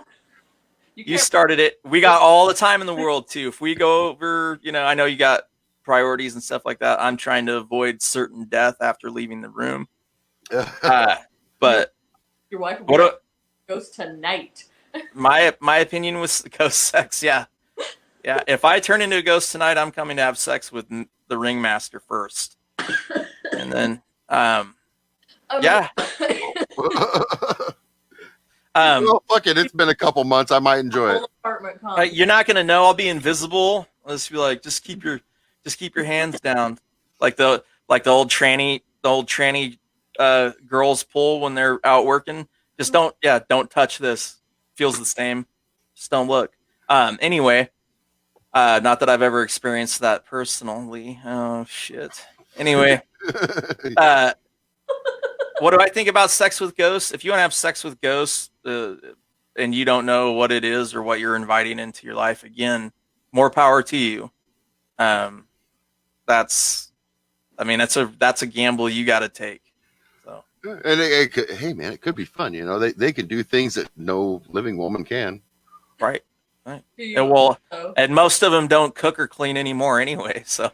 You started it. We got all the time in the world too. If we go over, I know you got priorities and stuff like that. I'm trying to avoid certain death after leaving the room. But Your wife will be goes tonight. my opinion was ghost sex. Yeah. If I turn into a ghost tonight, I'm coming to have sex with the ringmaster first, and then yeah. Well, fuck it. It's been a couple months. I might enjoy it. Apartment complex. You're not gonna know. I'll be invisible. I'll just be like, just keep your hands down, like the old tranny girls pull when they're out working. Just don't touch this. Feels the same. Just don't look. Anyway, not that I've ever experienced that personally. Oh shit. Anyway, what do I think about sex with ghosts? If you want to have sex with ghosts, and you don't know what it is or what you're inviting into your life, again, more power to you. That's a gamble you got to take. So, and hey man, it could be fun. You know, they can do things that no living woman can. right. And well, and most of them don't cook or clean anymore anyway, so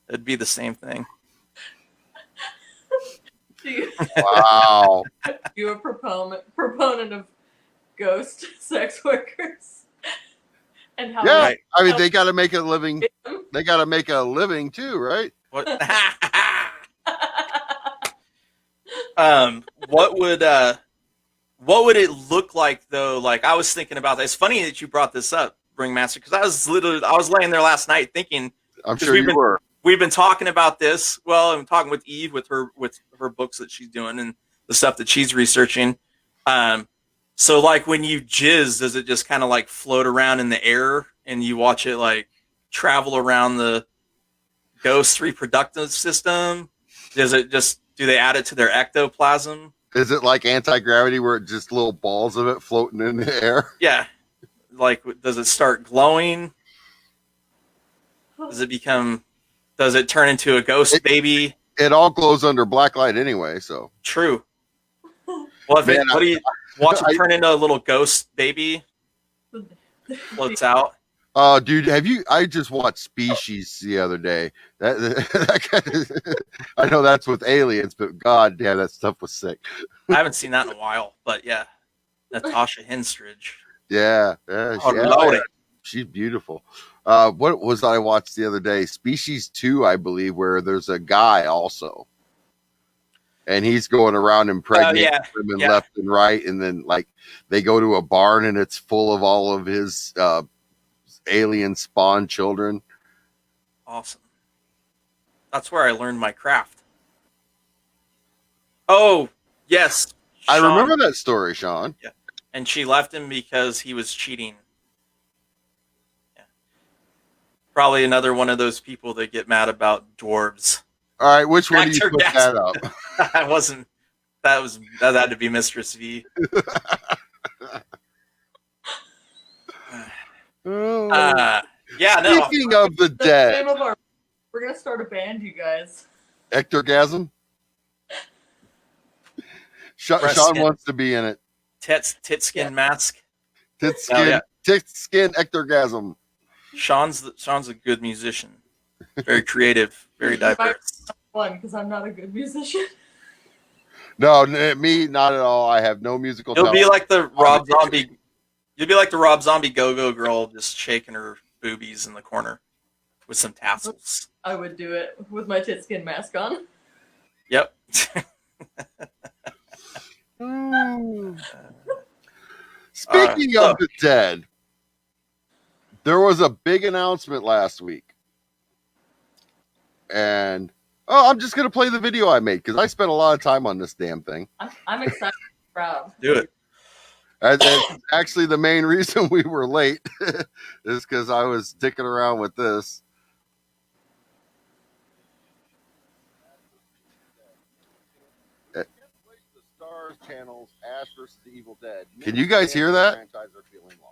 it'd be the same thing. Wow. You a proponent of ghost sex workers? And how Yeah, Right. I mean they got to make a living. They got to make a living too, right? What? What would it look like though? Like I was thinking about that. It's funny that you brought this up, Ringmaster, because I was laying there last night thinking. I'm sure you were. We've been talking about this. Well, I'm talking with Eve with her books that she's doing and the stuff that she's researching. So like when you jizz, does it just kind of like float around in the air and you watch it like travel around the ghost reproductive system? Does it just, do they add it to their ectoplasm? Is it like anti-gravity where it just little balls of it floating in the air? Yeah. Like, does it start glowing? Does it turn into a ghost baby? It all glows under black light anyway, so. True. Well, Man, what do you watch it turn into a little ghost baby? Floats out. Dude, I just watched Species the other day. I know that's with aliens, but god damn, that stuff was sick. I haven't seen that in a while, but yeah. Natasha Henstridge. Yeah. Lordy. She's beautiful. What was I watched the other day? Species 2, I believe, where there's a guy also. And he's going around impregnating women left and right. And then, like, they go to a barn and it's full of all of his alien spawn children. Awesome. That's where I learned my craft. Oh, yes. I Sean. remember that story, Sean. Yeah. And she left him because he was cheating. Yeah. Probably another one of those people that get mad about dwarves. All right, which one do you put that up? That had to be Mistress V. Yeah, no. Speaking of the dead, we're gonna start a band, you guys. Ectorgasm. Sean wants to be in it. Tit skin mask. Tit skin ectorgasm. Sean's a good musician. Very creative, very diverse. Fun because I'm not a good musician. No, me not at all. I have no musical talent. You'll be like the Rob Zombie. You'll be like the Rob Zombie go-go girl, just shaking her boobies in the corner with some tassels. I would do it with my tit skin mask on. Yep. Speaking of the dead, there was a big announcement last week. And I'm just gonna play the video I made because I spent a lot of time on this damn thing. I'm excited and proud. Do it. And actually, the main reason we were late is because I was dicking around with this. The Stars Channel's Ash vs. the Evil Dead. Can you guys hear that?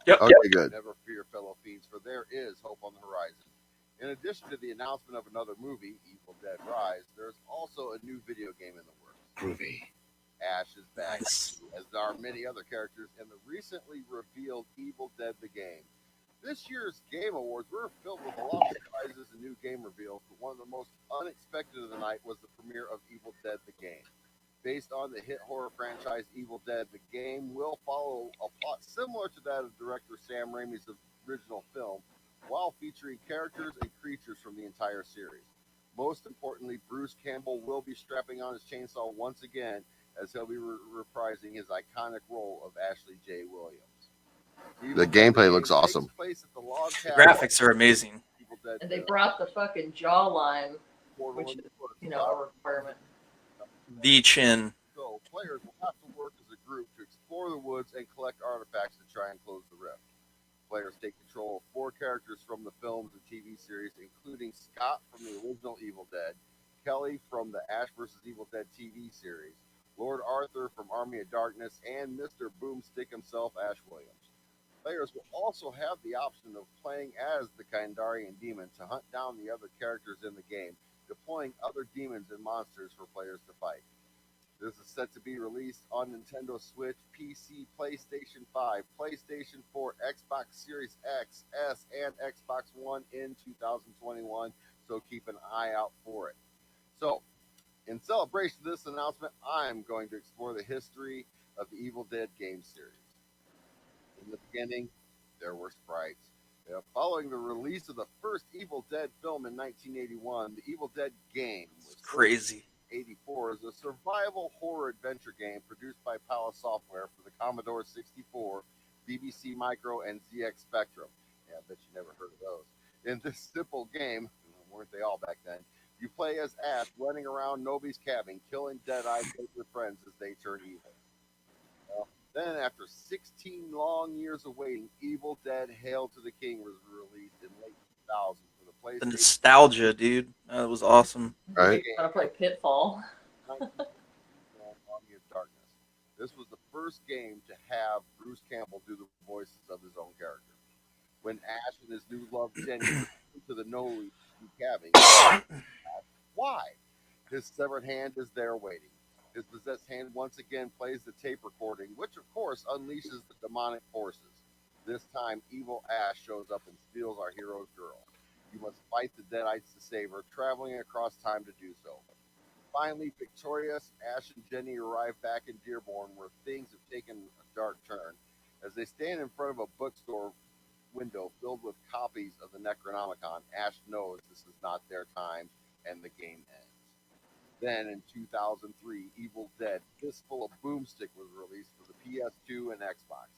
Yep. Okay, good. Never fear, fellow fiends, for there is hope on the horizon. In addition to the announcement of another movie, Evil Dead Rise, there's also a new video game in the works. Groovy. Ash is back, Nice. as there are many other characters in the recently revealed Evil Dead the Game. This year's Game Awards were filled with a lot of surprises and new game reveals, but one of the most unexpected of the night was the premiere of Evil Dead the Game. Based on the hit horror franchise Evil Dead, the game will follow a plot similar to that of director Sam Raimi's original film, while featuring characters and creatures from the entire series. Most importantly, Bruce Campbell will be strapping on his chainsaw once again, as he'll be reprising his iconic role of Ashley J. Williams. The gameplay looks awesome. The graphics are amazing. And they brought the fucking jawline, which is, a requirement. The Chin. So players will have to work as a group to explore the woods and collect artifacts to try and close the rift. Players take control of 4 characters from the films and TV series, including Scott from the original Evil Dead, Kelly from the Ash vs. Evil Dead TV series, Lord Arthur from Army of Darkness, and Mr. Boomstick himself, Ash Williams. Players will also have the option of playing as the Kandarian demon to hunt down the other characters in the game, deploying other demons and monsters for players to fight. This is set to be released on Nintendo Switch, PC, PlayStation 5, PlayStation 4, Xbox Series X, S, and Xbox One in 2021, so keep an eye out for it. So, in celebration of this announcement, I'm going to explore the history of the Evil Dead game series. In the beginning, there were sprites. Following the release of the first Evil Dead film in 1981, the Evil Dead game was Crazy. 84 is a survival horror adventure game produced by Palace Software for the Commodore 64, BBC Micro, and ZX Spectrum. Yeah, I bet you never heard of those. In this simple game, weren't they all back then, you play as Ash running around Nobi's cabin, killing Deadeye with your friends as they turn evil. Then, after 16 long years of waiting, Evil Dead Hail to the King was released in late 2000 for the The PlayStation. nostalgia, dude. That was awesome. Right? Gotta play Pitfall. Army of Darkness. This was the first game to have Bruce Campbell do the voices of his own character. When Ash and his new love Jenny into the Noe cabin, why? His severed hand is there waiting. His possessed hand once again plays the tape recording, which of course unleashes the demonic forces. This time, evil Ash shows up and steals our hero's girl. You must fight the Deadites to save her, traveling across time to do so. Finally, victorious, Ash and Jenny arrive back in Dearborn, where things have taken a dark turn. As they stand in front of a bookstore window filled with copies of the Necronomicon, Ash knows this is not their time, and the game ends. Then, in 2003, Evil Dead Fistful of Boomstick was released for the PS2 and Xbox.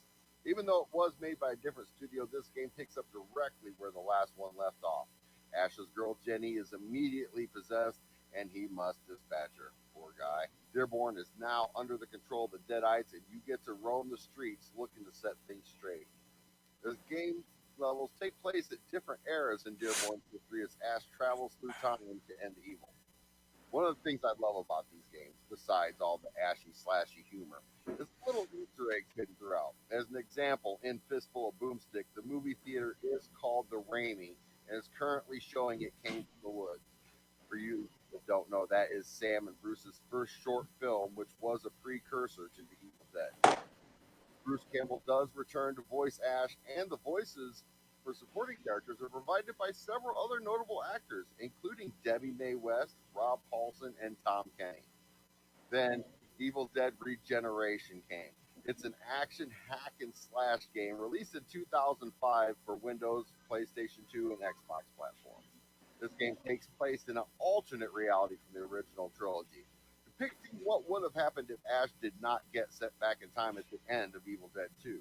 Even though it was made by a different studio, this game picks up directly where the last one left off. Ash's girl Jenny is immediately possessed, and he must dispatch her. Poor guy. Dearborn is now under the control of the Deadites, and you get to roam the streets looking to set things straight. The game levels take place at different eras in Dearborn's history as Ash travels through time to end evil. One of the things I love about these games, besides all the ashy, slashy humor, is little Easter eggs hidden throughout. As an example, in Fistful of Boomstick, the movie theater is called the Raimi, and is currently showing It Came from the Woods. For you that don't know, that is Sam and Bruce's first short film, which was a precursor to The Evil Dead. Bruce Campbell does return to voice Ash, and the voices for supporting characters are provided by several other notable actors, including Debbie Mae West, Rob Paulson, and Tom Kenny. Then, Evil Dead Regeneration came. It's an action hack and slash game released in 2005 for Windows, PlayStation 2, and Xbox platforms. This game takes place in an alternate reality from the original trilogy, depicting what would have happened if Ash did not get set back in time at the end of Evil Dead 2.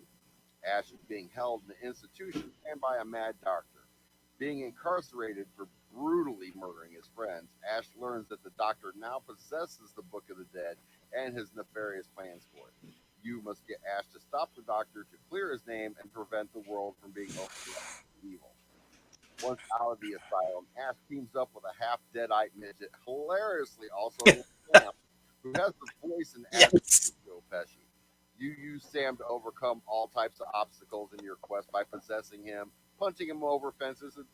Ash is being held in an institution and by a mad doctor. Being incarcerated for brutally murdering his friends, Ash learns that the doctor now possesses the Book of the Dead and his nefarious plans for it. You must get Ash to stop the doctor to clear his name and prevent the world from being overrun with evil. Once out of the asylum, Ash teams up with a half-deadite midget, hilariously also named Sam, who has the voice and attitude of Joe Pesci. You use Sam to overcome all types of obstacles in your quest by possessing him, punching him over fences, and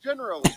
generally.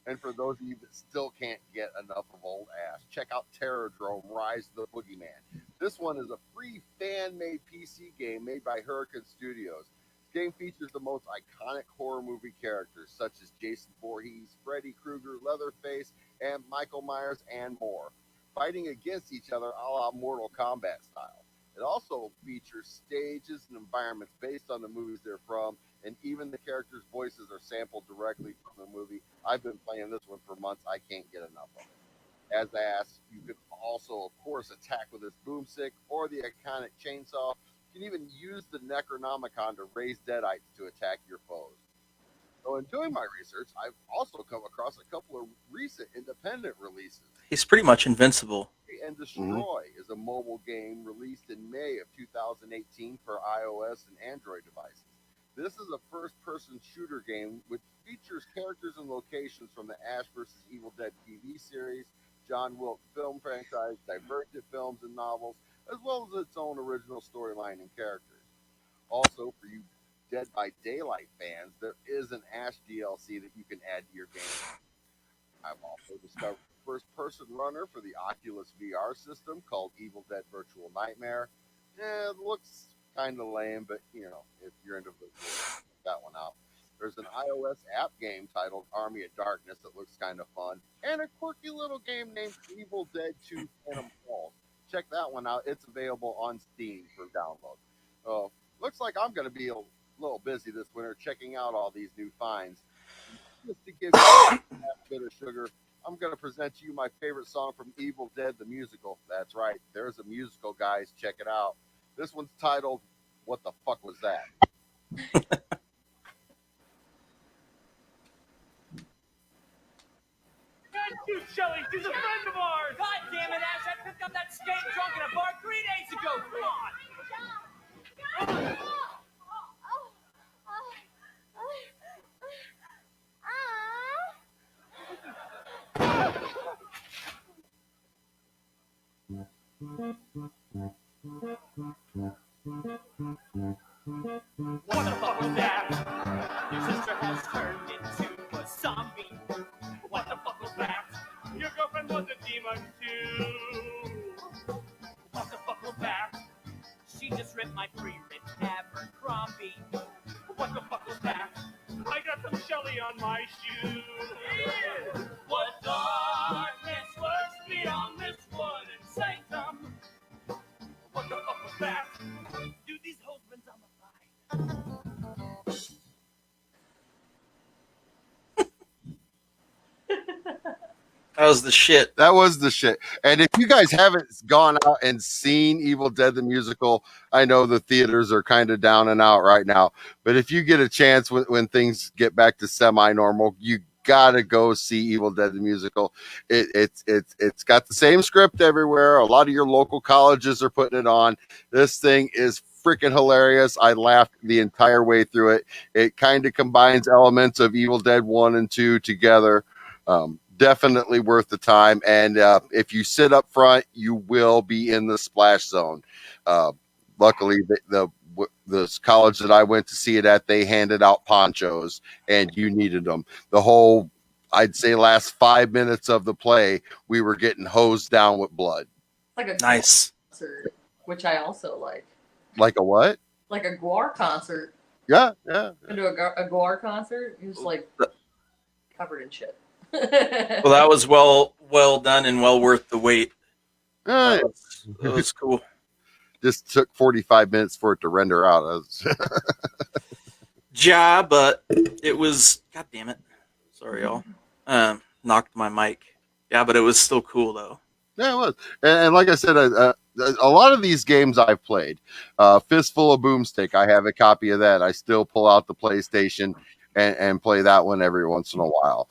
And for those of you that still can't get enough of old Ash, check out Terrordrome: Rise of the Boogeyman. This one is a free fan-made PC game made by Hurricane Studios. This game features the most iconic horror movie characters, such as Jason Voorhees, Freddy Krueger, Leatherface, and Michael Myers, and more, fighting against each other a la Mortal Kombat style. It also features stages and environments based on the movies they're from, and even the characters' voices are sampled directly from the movie. I've been playing this one for months. I can't get enough of it. As asked, you could also, of course, attack with this boomstick or the iconic chainsaw. You can even use the Necronomicon to raise deadites to attack your foes. So in doing my research, I've also come across a couple of recent independent releases. He's pretty much invincible. And Destroy is a mobile game released in May of 2018 for iOS and Android devices. This is a first-person shooter game which features characters and locations from the Ash vs. Evil Dead TV series, John Wick film franchise, Divergent films and novels, as well as its own original storyline and characters. Also, for you Dead by Daylight fans, there is an Ash DLC that you can add to your game. I've also discovered a first-person runner for the Oculus VR system called Evil Dead Virtual Nightmare. It looks kind of lame, but if you're into visual, check that one out. There's an iOS app game titled Army of Darkness that looks kind of fun, and a quirky little game named Evil Dead 2 Phantom Falls. Check that one out. It's available on Steam for download. Looks like I'm going to be a little busy this winter checking out all these new finds. Just to give you a bit of sugar, I'm going to present to you my favorite song from Evil Dead the Musical. That's right, there's a musical, guys. Check it out. This one's titled, What the Fuck Was That? You, Shelly, she's a friend of ours! God damn it, Ash, I picked up that skate drunk in a bar 3 days ago! Come on! What the fuck was that? Your sister has turned into a zombie. What the fuck was that? Your girlfriend was a demon too. What the fuck was that? She just ripped my pre-written Abercrombie. What the fuck was that? I got some Shelly on my shoe. What darkness lurks beyond this wooden sanctum? What the fuck was that? Dude, these hoes been zombified. That was the shit. That was the shit. And if you guys haven't gone out and seen Evil Dead the Musical, I know the theaters are kind of down and out right now. But if you get a chance when things get back to semi-normal, you gotta go see Evil Dead the Musical. It's got the same script everywhere. A lot of your local colleges are putting it on. This thing is freaking hilarious. I laughed the entire way through it. It kind of combines elements of Evil Dead 1 and 2 together. Definitely worth the time. And if you sit up front, you will be in the splash zone. Luckily, the college that I went to see it at, they handed out ponchos, and you needed them. The whole, I'd say, last 5 minutes of the play, we were getting hosed down with blood. Like a Nice. concert, which I also like. Like a what? Like a Gwar concert. Yeah. Into a Gwar concert, you're just like covered in shit. Well, that was well done and well worth the wait. Eh, It was cool. just took 45 minutes for it to render out. Yeah, but it was. God damn it! Sorry, y'all. Knocked my mic. Yeah, but it was still cool though. Yeah, it was. And like I said, a lot of these games I've played. Fistful of Boomstick, I have a copy of that. I still pull out the PlayStation and play that one every once in a while.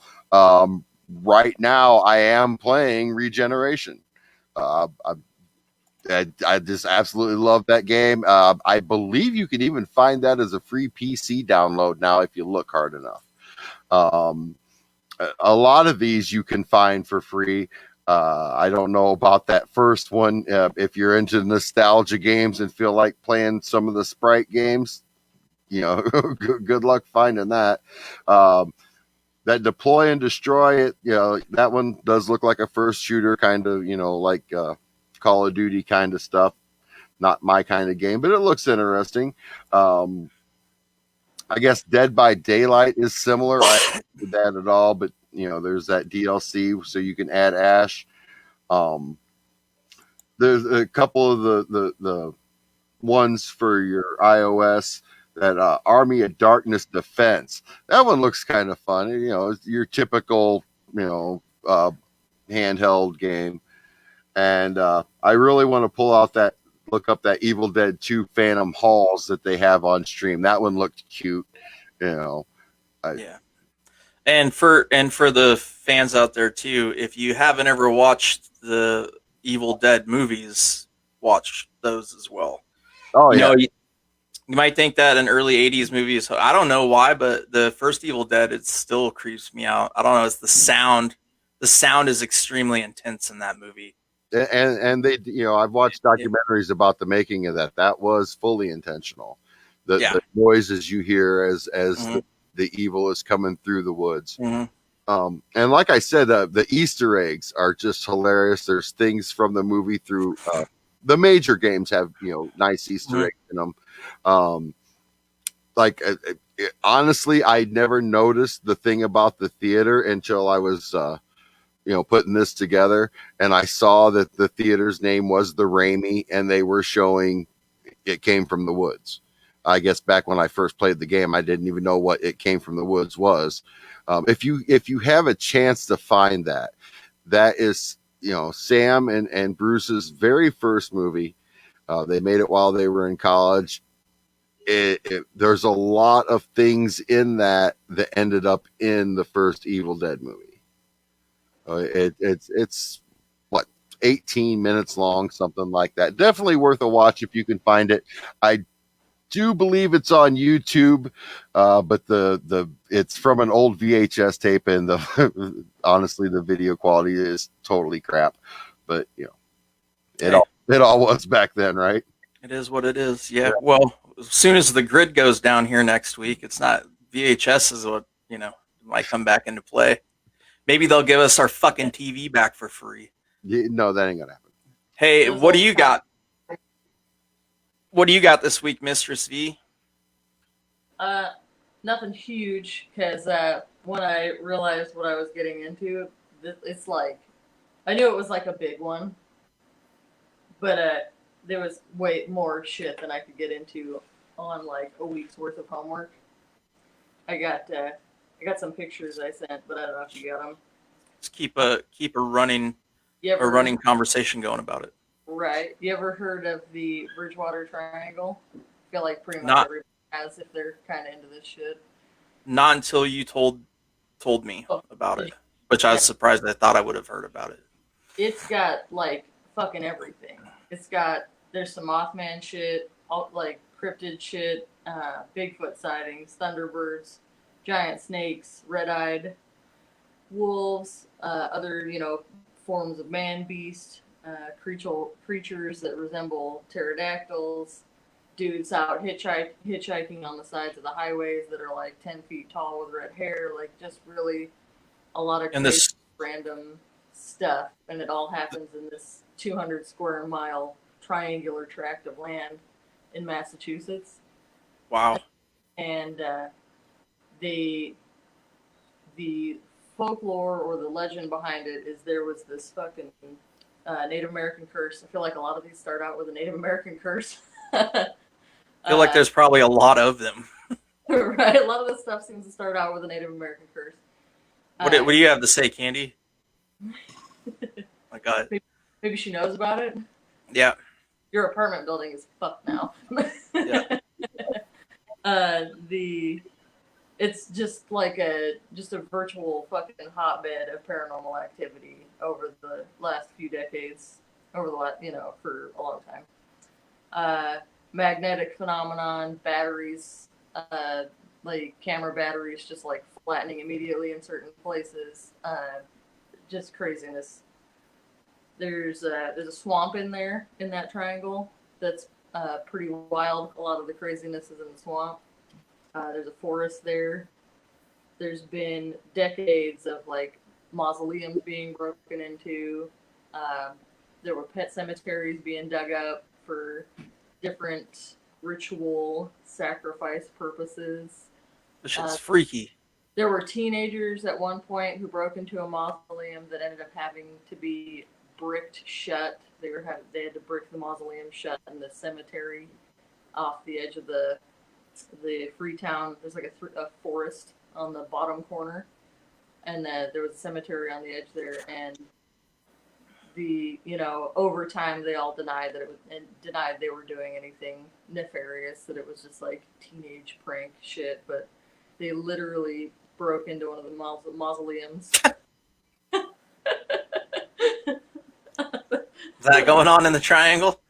Right now, I am playing Regeneration. I just absolutely love that game. I believe you can even find that as a free PC download now if you look hard enough. A lot of these you can find for free. I don't know about that first one. If you're into nostalgia games and feel like playing some of the Sprite games, good luck finding that. That Deploy and Destroy it, that one does look like a first shooter kind of, like Call of Duty kind of stuff. Not my kind of game, but it looks interesting. I guess Dead by Daylight is similar. I haven't did that at all, but there's that DLC, so you can add Ash. There's a couple of the ones for your iOS. That Army of Darkness Defense. That one looks kind of fun. It's your typical, handheld game. And I really want to look up that Evil Dead 2 Phantom Halls that they have on stream. That one looked cute. Yeah. And for the fans out there too, if you haven't ever watched the Evil Dead movies, watch those as well. Oh You yeah, know, you might think that an early '80s movie is. I don't know why, but the first Evil Dead, it still creeps me out. I don't know. It's the sound. The sound is extremely intense in that movie. and they, I've watched It- documentaries about the making of that. That was fully intentional. The yeah. the noises you hear as hmm the evil is coming through the woods. hmm And like I said, the Easter eggs are just hilarious. There's things from the movie through the major games have nice Easter hmm eggs in them. Um, like honestly, I never noticed the thing about the theater until I was putting this together, and I saw that the theater's name was the Raimi, and they were showing it came from the woods. I guess back when I first played the game, I didn't even know what it came from the woods was. If you have a chance to find that, that is Sam and Bruce's very first movie. They made it while they were in college. There's a lot of things in that ended up in the first Evil Dead movie. It's what 18 minutes long, something like that. Definitely worth a watch if you can find it. I do believe it's on YouTube, but the it's from an old VHS tape, and the honestly the video quality is totally crap. But Hey, it all was back then, right? it is what it is. Yeah. Well, as soon as the grid goes down here next week, it's not VHS is what might come back into play. Maybe they'll give us our fucking TV back for free. No, that ain't gonna happen. Hey, Those what do old you got? What do you got this week, Mistress V? Nothing huge, because when I realized what I was getting into, it's like I knew it was like a big one, but there was way more shit than I could get into on like a week's worth of homework. I got some pictures I sent, but I don't know if you got them. Let's keep a running You ever conversation going about it. Right? You ever heard of the Bridgewater Triangle? I feel like pretty much Not everybody has if they're kind of into this shit. not until you told me Oh, about it, which I was surprised. I thought I would have heard about it. It's got like fucking everything. There's some Mothman shit, all, like cryptid shit, Bigfoot sightings, Thunderbirds, giant snakes, red-eyed wolves, other forms of man beast, creatures that resemble pterodactyls, dudes out hitchhiking on the sides of the highways that are like 10 feet tall with red hair, like just really a lot of And crazy this, random stuff, and it all happens in this 200 square mile triangular tract of land in Massachusetts. wow, And the folklore or the legend behind it is there was this fucking Native American curse. I feel like a lot of these start out with a Native American curse. I feel like there's probably a lot of them. Right, a lot of this stuff seems to start out with a Native American curse. What do you have to say, Candy? My God. Maybe she knows about it. Yeah. Your apartment building is fucked now. Yeah. It's just like a virtual fucking hotbed of paranormal activity over the last few decades, for a long time. Magnetic phenomenon, batteries, like camera batteries just like flattening immediately in certain places, just craziness. There's a swamp in that triangle that's pretty wild. A lot of the craziness is in the swamp. There's a forest there. There's been decades of like mausoleums being broken into. There were pet cemeteries being dug up for different ritual sacrifice purposes. This shit's freaky. There were teenagers at one point who broke into a mausoleum that ended up having to be bricked shut. They had to brick the mausoleum shut in the cemetery off the edge of the Freetown. There's like a forest on the bottom corner, and there was a cemetery on the edge there. And over time they all denied they were doing anything nefarious. That it was just like teenage prank shit. But They literally broke into one of the mausoleums. Is that going on in the triangle?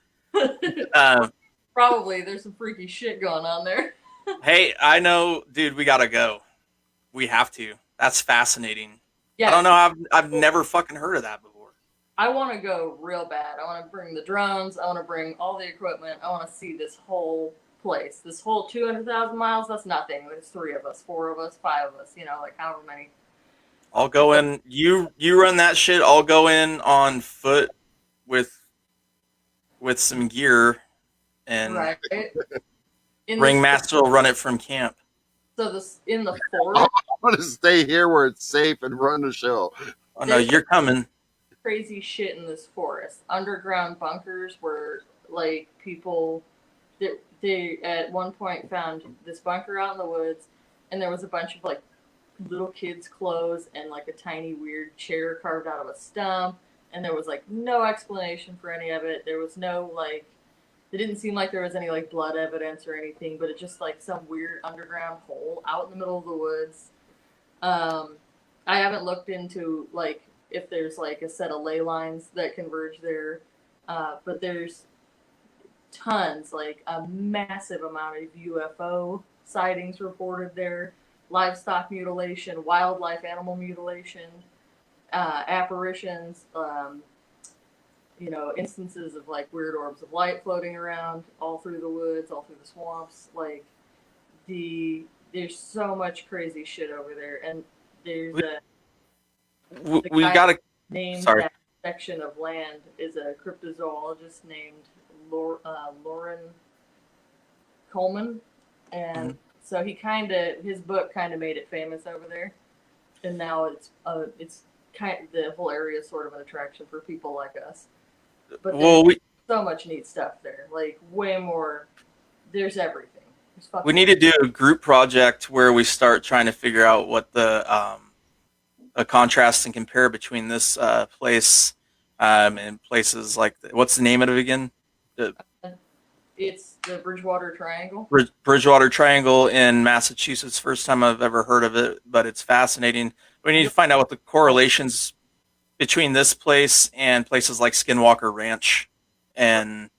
Probably. There's some freaky shit going on there. Hey, I know, dude. We gotta go. We have to. That's fascinating. Yeah, I don't know. I've never fucking heard of that before. I want to go real bad. I want to bring the drones. I want to bring all the equipment. I want to see this whole place. This whole 200,000 miles, that's nothing. There's 3 of us, 4 of us, 5 of us, like however many. I'll go in. You run that shit. I'll go in on foot with some gear, and Right. Ringmaster will run it from camp. So this in the forest, I'm going to stay here where it's safe and run the show. Oh no, you're coming. crazy shit in this forest. Underground bunkers where like people they at one point found this bunker out in the woods, and there was a bunch of like little kids' clothes and like a tiny weird chair carved out of a stump, and there was like no explanation for any of it. There was no like it didn't seem like there was any like blood evidence or anything, but it just like some weird underground hole out in the middle of the woods. I haven't looked into like if there's like a set of ley lines that converge there, but there's tons, like a massive amount of UFO sightings reported there, livestock mutilation, wildlife animal mutilation, apparitions, instances of like weird orbs of light floating around all through the woods, all through the swamps. Like there's so much crazy shit over there, and there's We gotta. named Sorry. that section of land is a cryptozoologist named Lauren Coleman, and so his book kind of made it famous over there, and now it's the whole area is sort of an attraction for people like us. But there's so much neat stuff there, like way more. There's everything. We need to do a group project where we start trying to figure out what the a contrast and compare between this place and places like what's the name of it again? It's the Bridgewater Triangle. Bridgewater Triangle in Massachusetts. First time I've ever heard of it, but it's fascinating. We need to find out what the correlations between this place and places like Skinwalker Ranch and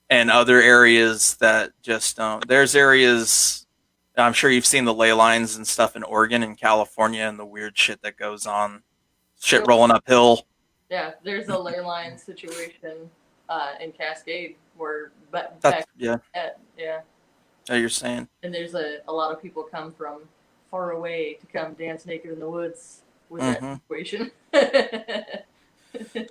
other areas that just don't. There's areas. I'm sure you've seen the ley lines and stuff in Oregon and California and the weird shit that goes on. Shit rolling uphill. Yeah, there's a ley line situation in Cascade where Yeah, you're saying. And there's a lot of people come from far away to come dance naked in the woods with that situation.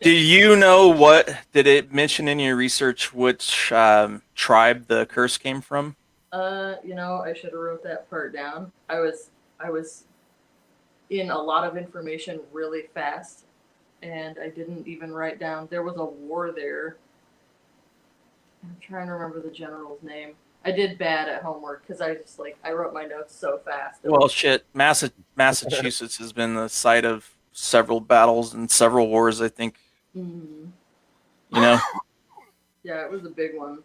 Do you know did it mention in your research which tribe the curse came from? I should have wrote that part down. I was in a lot of information really fast, and I didn't even write down. There was a war there. I'm trying to remember the general's name. I did bad at homework because I wrote my notes so fast. Well, shit, Massachusetts has been the site of several battles and several wars, I think. Mm-hmm. Yeah, it was a big one.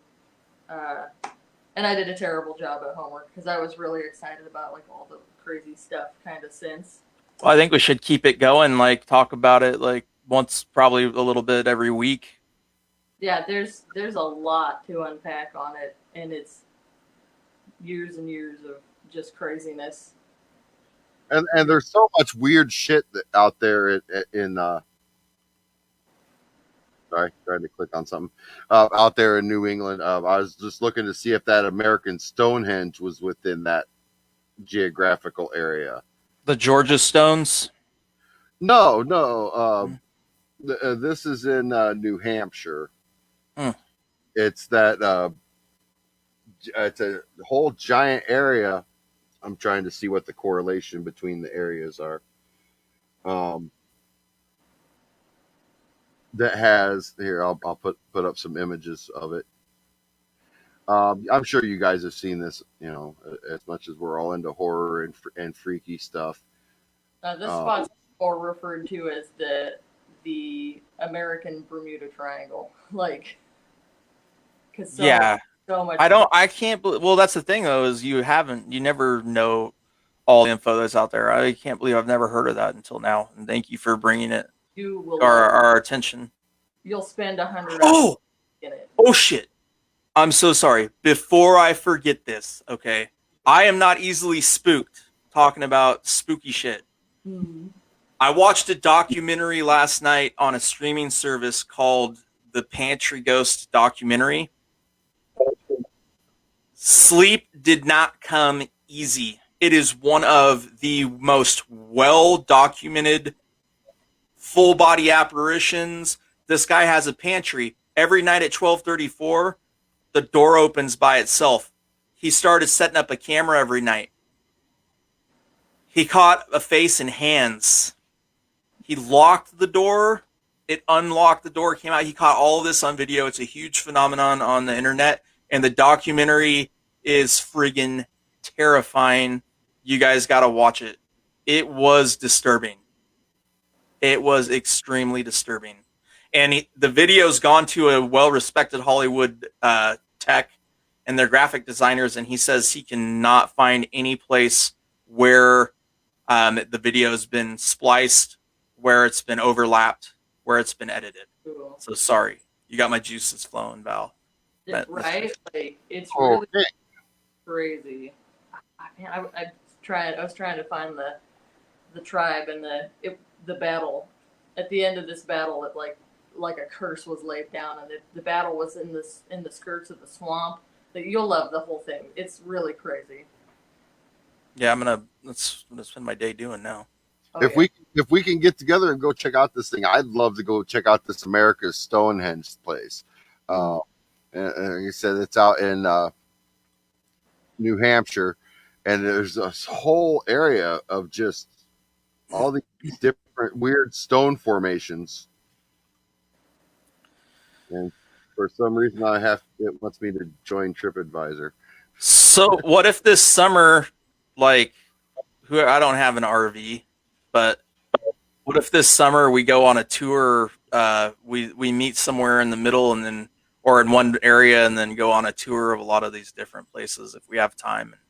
And I did a terrible job at homework because I was really excited about like all the crazy stuff kind of since. Well, I think we should keep it going, like talk about it like once, probably a little bit every week. Yeah, there's a lot to unpack on it, and it's years and years of just craziness. And there's so much weird shit out there in sorry, trying to click on something out there in New England. I was just looking to see if that American Stonehenge was within that geographical area. The Georgia Stones? No. This is in New Hampshire. It's that it's a whole giant area. I'm trying to see what the correlation between the areas are. That has here. I'll put up some images of it. I'm sure you guys have seen this. As much as we're all into horror and freaky stuff. This spot's more referred to as the American Bermuda Triangle, like. Yeah. So much. I can't believe. Well, that's the thing though, is you never know all the info that's out there. I can't believe I've never heard of that until now. And thank you for bringing it You will. to our attention. You'll spend 100 Oh, in it. oh shit. I'm so sorry. Before I forget this, okay, I am not easily spooked talking about spooky shit. I watched a documentary last night on a streaming service called The Pantry Ghost Documentary. Sleep did not come easy. It is one of the most well-documented full-body apparitions. This guy has a pantry. Every night at 12:34, the door opens by itself. He started setting up a camera every night. He caught a face and hands. He locked the door. It unlocked the door, came out. He caught all of this on video. It's a huge phenomenon on the internet. And the documentary is friggin' terrifying. You guys got to watch it. It was disturbing. It was extremely disturbing. And the video's gone to a well-respected Hollywood tech and their graphic designers, and he says he cannot find any place where the video's been spliced, where it's been overlapped, where it's been edited. Cool. So sorry. You got my juices flowing, Val. Right? Like, it's Oh, really crazy. Man, I was trying to find the tribe and the battle. At the end of this battle, it like a curse was laid down, and the battle was in the skirts of the swamp. You'll love the whole thing. It's really crazy. Yeah, I'm gonna spend my day doing now. Oh, If we can get together and go check out this thing, I'd love to go check out this America's Stonehenge place. And like you said, it's out in New Hampshire, and there's this whole area of just all these different weird stone formations. And for some reason, it wants me to join TripAdvisor. So what if this summer, I don't have an RV, but what if this summer we go on a tour? We meet somewhere in the middle, and then or in one area, and then go on a tour of a lot of these different places if we have time and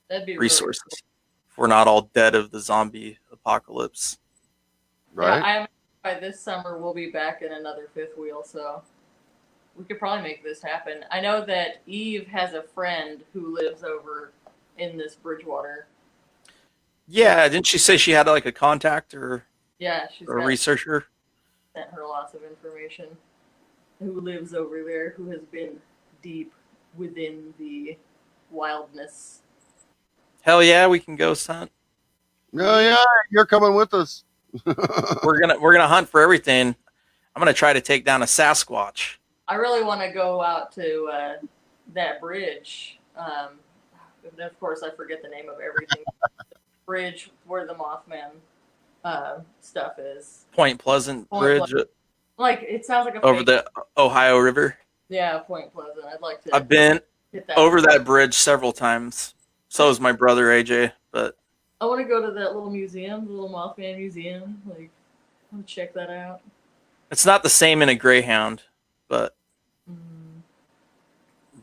that'd be resources. Really cool. If we're not all dead of the zombie apocalypse. Right? Yeah, by this summer we'll be back in another fifth wheel, so we could probably make this happen. I know that Eve has a friend who lives over in this Bridgewater. Yeah, didn't she say she had a contact or Yeah, she's a researcher? sent her lots of information. Who lives over there? Who has been deep within the wildness? Hell yeah, we can ghost hunt. Oh yeah, you're coming with us. We're gonna hunt for everything. I'm gonna try to take down a Sasquatch. I really want to go out to that bridge. And of course, I forget the name of everything. The bridge where the Mothman stuff is. Point Pleasant Point Bridge Like, it sounds like a over fake- the Ohio River. Yeah, Point Pleasant. I'd like to I've been hit that. over that bridge several times. So is my brother AJ. But I want to go to that little museum, the little Mothman museum. I want to check that out. it's not the same in a Greyhound.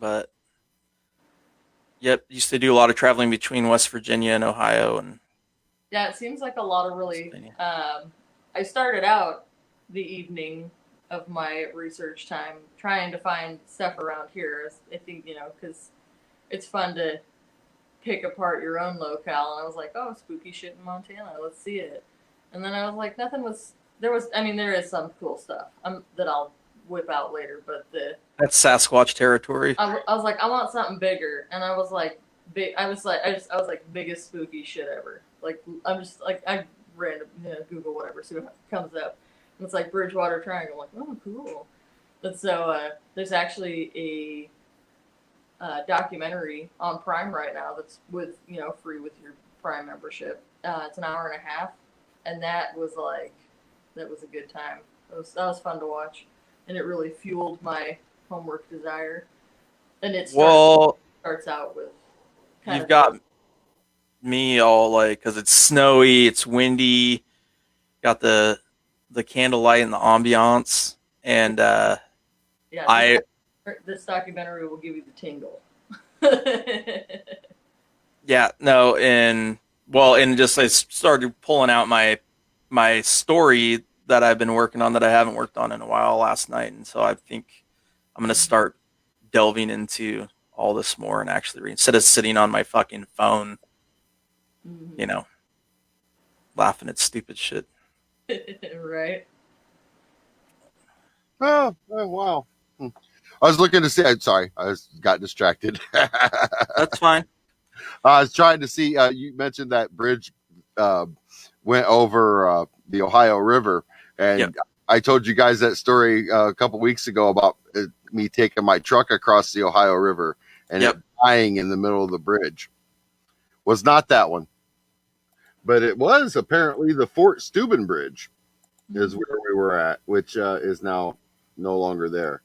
But yep, used to do a lot of traveling between West Virginia and Ohio, and Yeah, it seems like a lot of really. I started out the evening of my research time trying to find stuff around here. I think, because it's fun to pick apart your own locale. And I was like, oh, spooky shit in Montana. Let's see it. And then I was like, there is some cool stuff that I'll whip out later, but that's Sasquatch territory. I was like, I want something bigger, and I was like, biggest spooky shit ever. Like, I'm just like, I random Google whatever, see what comes up, and it's like Bridgewater Triangle. I'm like, oh, cool. But so there's actually a documentary on Prime right now that's with free with your Prime membership. It's an hour and a half, and that was a good time. That was fun to watch. And it really fueled my homework desire. And it starts out with you've got me all because it's snowy, it's windy, got the candlelight and the ambiance, and this documentary will give you the tingle. yeah, no, and well, and just I started pulling out my story that I've been working on that I haven't worked on in a while last night, and so I think I'm gonna start delving into all this more and actually read instead of sitting on my fucking phone, you know, laughing at stupid shit. Right. Oh, wow. I was looking to see. I'm sorry, got distracted. That's fine. I was trying to see. You mentioned that bridge went over the Ohio River, and Yep. I told you guys that story a couple weeks ago about me taking my truck across the Ohio River and Yep. it dying in the middle of the bridge. Was not that one, but it was apparently the Fort Steuben Bridge is where we were at, which is now no longer there,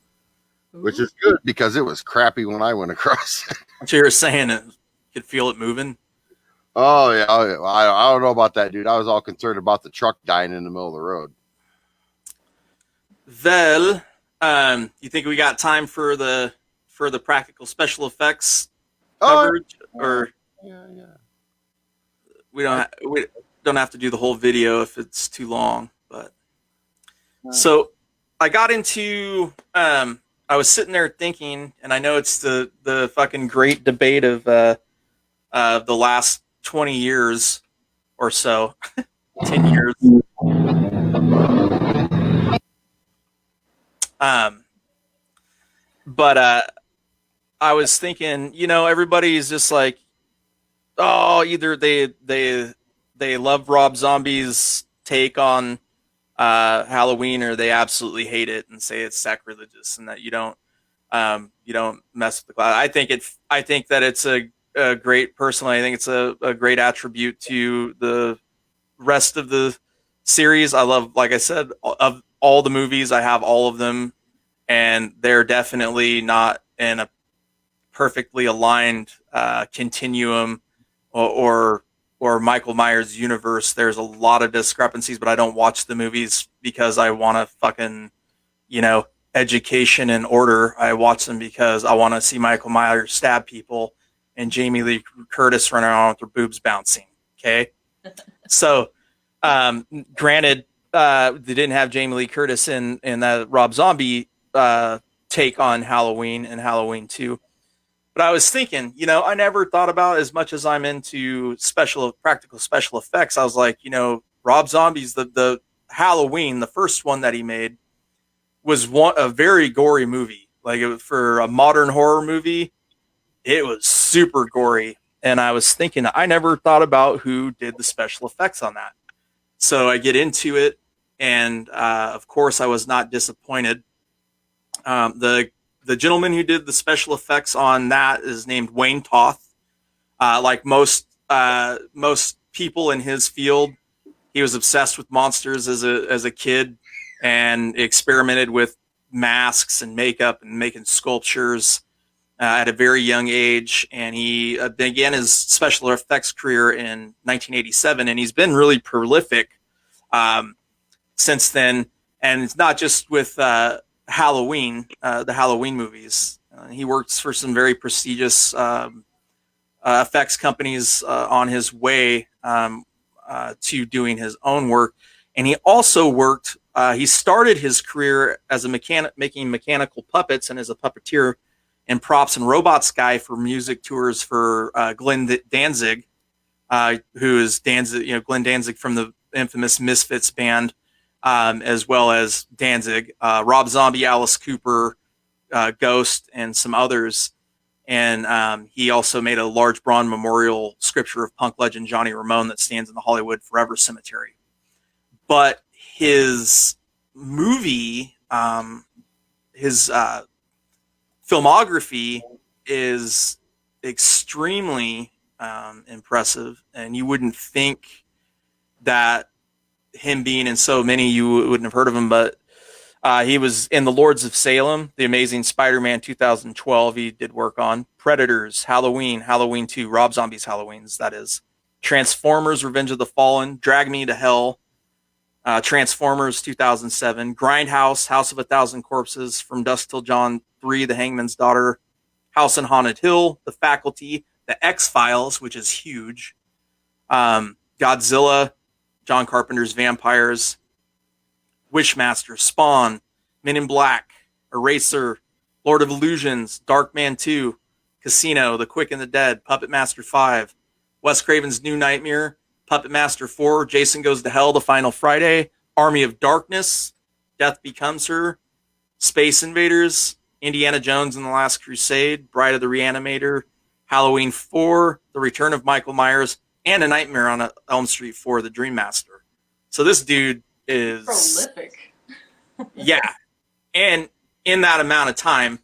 which is good because it was crappy when I went across. So you were saying it, you could feel it moving. Oh yeah, I don't know about that, dude. I was all concerned about the truck dying in the middle of the road. Well, you think we got time for the practical special effects coverage, or Yeah. we don't have to do the whole video if it's too long. But so I got into I was sitting there thinking, and I know it's the fucking great debate of the last 20 years or so, 10 years. But I was thinking, everybody's just like, oh, either they love Rob Zombie's take on Halloween, or they absolutely hate it and say it's sacrilegious and that you don't mess with the cloud. I think that it's a great, personally, I think it's a great attribute to the rest of the series. I love, like I said, of all the movies, I have all of them, and they're definitely not in a perfectly aligned continuum or Michael Myers universe. There's a lot of discrepancies, but I don't watch the movies because I want to fucking, education and order. I watch them because I want to see Michael Myers stab people and Jamie Lee Curtis running around with her boobs bouncing. Okay. So, granted, they didn't have Jamie Lee Curtis in that Rob Zombie take on Halloween and Halloween 2. But I was thinking, I never thought about, as much as I'm into practical special effects, I was like, Rob Zombie's the Halloween, the first one that he made, was a very gory movie. Like, for a modern horror movie, it was super gory. And I was thinking, I never thought about who did the special effects on that. So I get into it, and of course I was not disappointed. The gentleman who did the special effects on that is named Wayne Toth. Like most people in his field, he was obsessed with monsters as a kid and experimented with masks and makeup and making sculptures at a very young age. And he began his special effects career in 1987, and he's been really prolific since then. And it's not just with Halloween, the Halloween movies. He works for some very prestigious effects companies on his way to doing his own work. And he also worked, he started his career as making mechanical puppets and as a puppeteer and props and robots guy for music tours for Glenn Danzig, who is Glenn Danzig from the infamous Misfits band, as well as Danzig, Rob Zombie, Alice Cooper, Ghost, and some others. And he also made a large bronze memorial sculpture of punk legend Johnny Ramone that stands in the Hollywood Forever Cemetery. But his movie, his filmography is extremely impressive, and you wouldn't think that him being in so many, you wouldn't have heard of him, but he was in The Lords of Salem, The Amazing Spider-Man 2012. He did work on Predators, Halloween, Halloween 2, Rob Zombie's Halloweens, that is, Transformers, Revenge of the Fallen, Drag Me to Hell, Transformers 2007, Grindhouse, House of a Thousand Corpses, From Dusk Till Dawn 3, The Hangman's Daughter, House on Haunted Hill, The Faculty, The X-Files, which is huge, Godzilla, John Carpenter's Vampires, Wishmaster, Spawn, Men in Black, Eraser, Lord of Illusions, Darkman 2, Casino, The Quick and the Dead, Puppet Master 5, Wes Craven's New Nightmare, Puppet Master 4, Jason Goes to Hell, The Final Friday, Army of Darkness, Death Becomes Her, Space Invaders, Indiana Jones and the Last Crusade, Bride of the Reanimator, Halloween 4, The Return of Michael Myers, and A Nightmare on Elm Street 4, The Dream Master. So this dude is Prolific. yeah, and in that amount of time,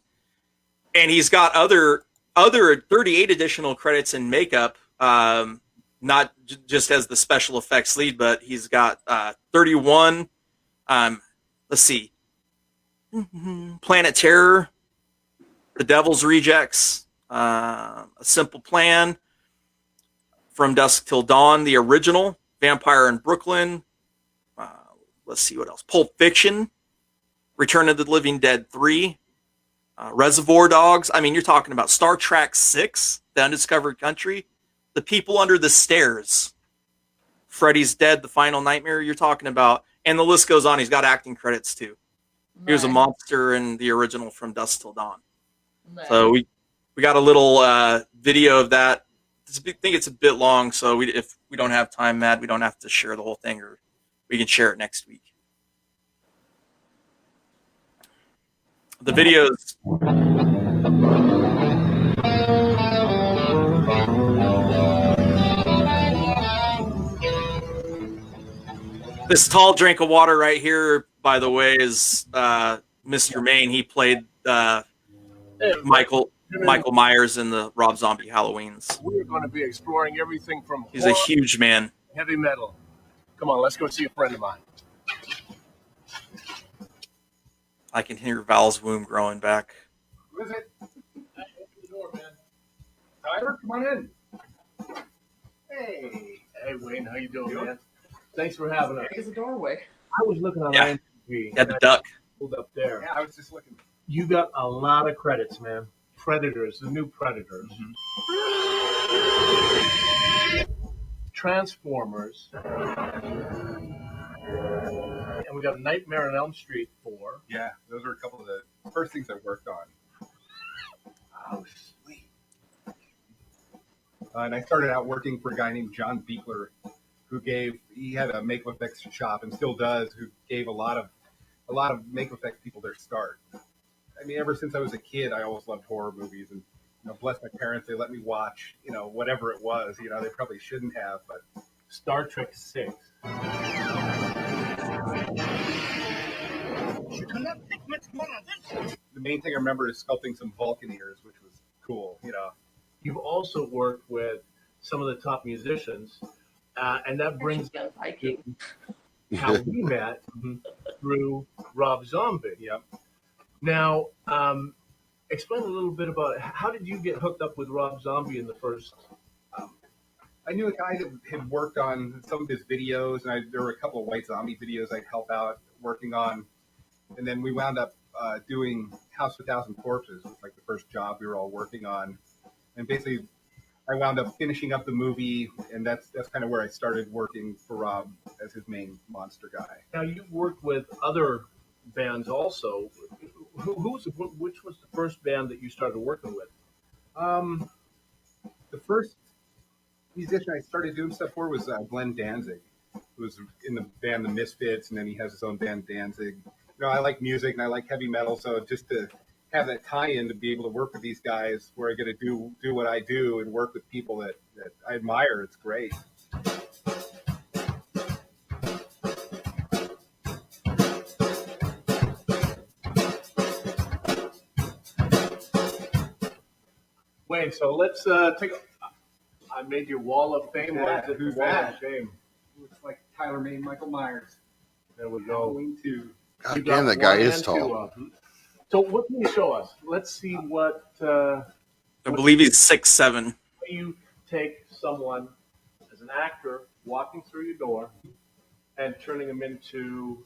and he's got other 38 additional credits in makeup, not just as the special effects lead, but he's got 31. Let's see, Planet Terror, The Devil's Rejects, A Simple Plan, From Dusk Till Dawn, the original, Vampire in Brooklyn. Let's see what else. Pulp Fiction, Return of the Living Dead 3, Reservoir Dogs. I mean, you're talking about Star Trek 6, The Undiscovered Country, The People Under the Stairs, Freddy's Dead, The Final Nightmare. You're talking about, and the list goes on. He's got acting credits too. He was a monster in the original From Dusk Till Dawn. Nice. So we got a little video of that. I think it's a bit long, so if we don't have time, Matt, we don't have to share the whole thing, or we can share it next week. The videos. This tall drink of water right here, by the way, is Mr. Maine. He played Michael Myers in the Rob Zombie Halloweens. We're going to be exploring everything from He's a huge man. heavy metal. Come on, let's go see a friend of mine. I can hear Val's womb growing back. Who is it? Open the door, man. Tyler, come on in. Hey, Wayne, how you doing, man? Thanks for having us. There's a doorway. I was looking on Yeah. IMDb. Got the duck. Pulled up there. Yeah, I was just looking. You got a lot of credits, man. Predators, the new Predators. Transformers. And we got Nightmare on Elm Street 4. Yeah, those were a couple of the first things I worked on. Oh, sweet. And I started out working for a guy named John Beekler, he had a make effects shop and still does, who gave a lot of make effects people their start. I mean, ever since I was a kid, I always loved horror movies, and bless my parents, they let me watch, whatever it was. They probably shouldn't have, but Star Trek 6. the main thing I remember is sculpting some Vulcaneers, which was cool. You've also worked with some of the top musicians, and that brings Young Viking. how we met through Rob Zombie. Yep. Now, explain a little bit about how did you get hooked up with Rob Zombie in the first? I knew a guy that had worked on some of his videos, and there were a couple of White Zombie videos I'd help out working on. And then we wound up doing House of a Thousand Corpses, which was like the first job we were all working on. And basically, I wound up finishing up the movie, and that's kind of where I started working for Rob as his main monster guy. Now, you've worked with other bands also. Which was the first band that you started working with? The first musician I started doing stuff for was Glenn Danzig, who was in the band The Misfits, and then he has his own band Danzig. I like music and I like heavy metal, so just to have that tie-in to be able to work with these guys where I get to do what I do and work with people that I admire, it's great. Wayne, so let's take a. I made your wall of fame. Yeah, What is it? who's The wall that? of fame. Looks like Tyler Maine, Michael Myers. There we go. Halloween 2. You God got damn, that guy one is and tall. two of them. So what can you show us? Let's see what I believe he's 6'7". you take someone as an actor walking through your door and turning them into,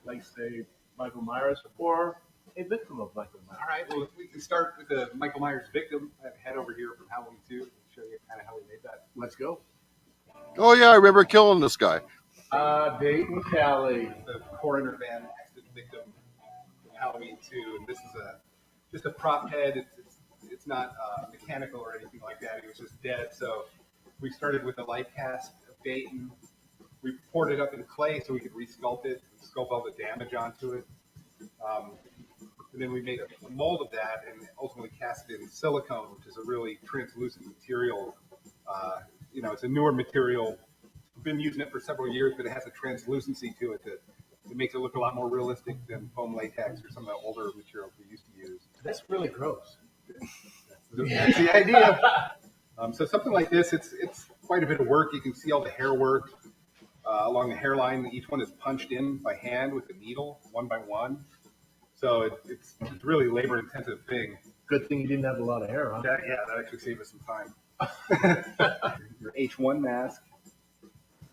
like, say, Michael Myers or a victim of Michael Myers. All right, well, we can start with the Michael Myers victim. I have a head over here from Halloween 2. Show you kind of how we made that. Let's go. Oh yeah, I remember killing this guy. Dayton Kelly. The coroner van accident victim in Halloween 2, and this is just a prop head. It's not mechanical or anything like that. He was just dead. So we started with a life cast of Dayton. We poured it up in clay so we could resculpt it, sculpt all the damage onto it. And then we made a mold of that and ultimately cast it in silicone, which is a really translucent material. It's a newer material. We've been using it for several years, but it has a translucency to it that makes it look a lot more realistic than foam latex or some of the older materials we used to use. That's really gross. That's the idea. So something like this, it's quite a bit of work. You can see all the hair work along the hairline. Each one is punched in by hand with a needle, one by one. So it's really labor-intensive thing. Good thing you didn't have a lot of hair, huh? That actually saved us some time. Your H1 mask,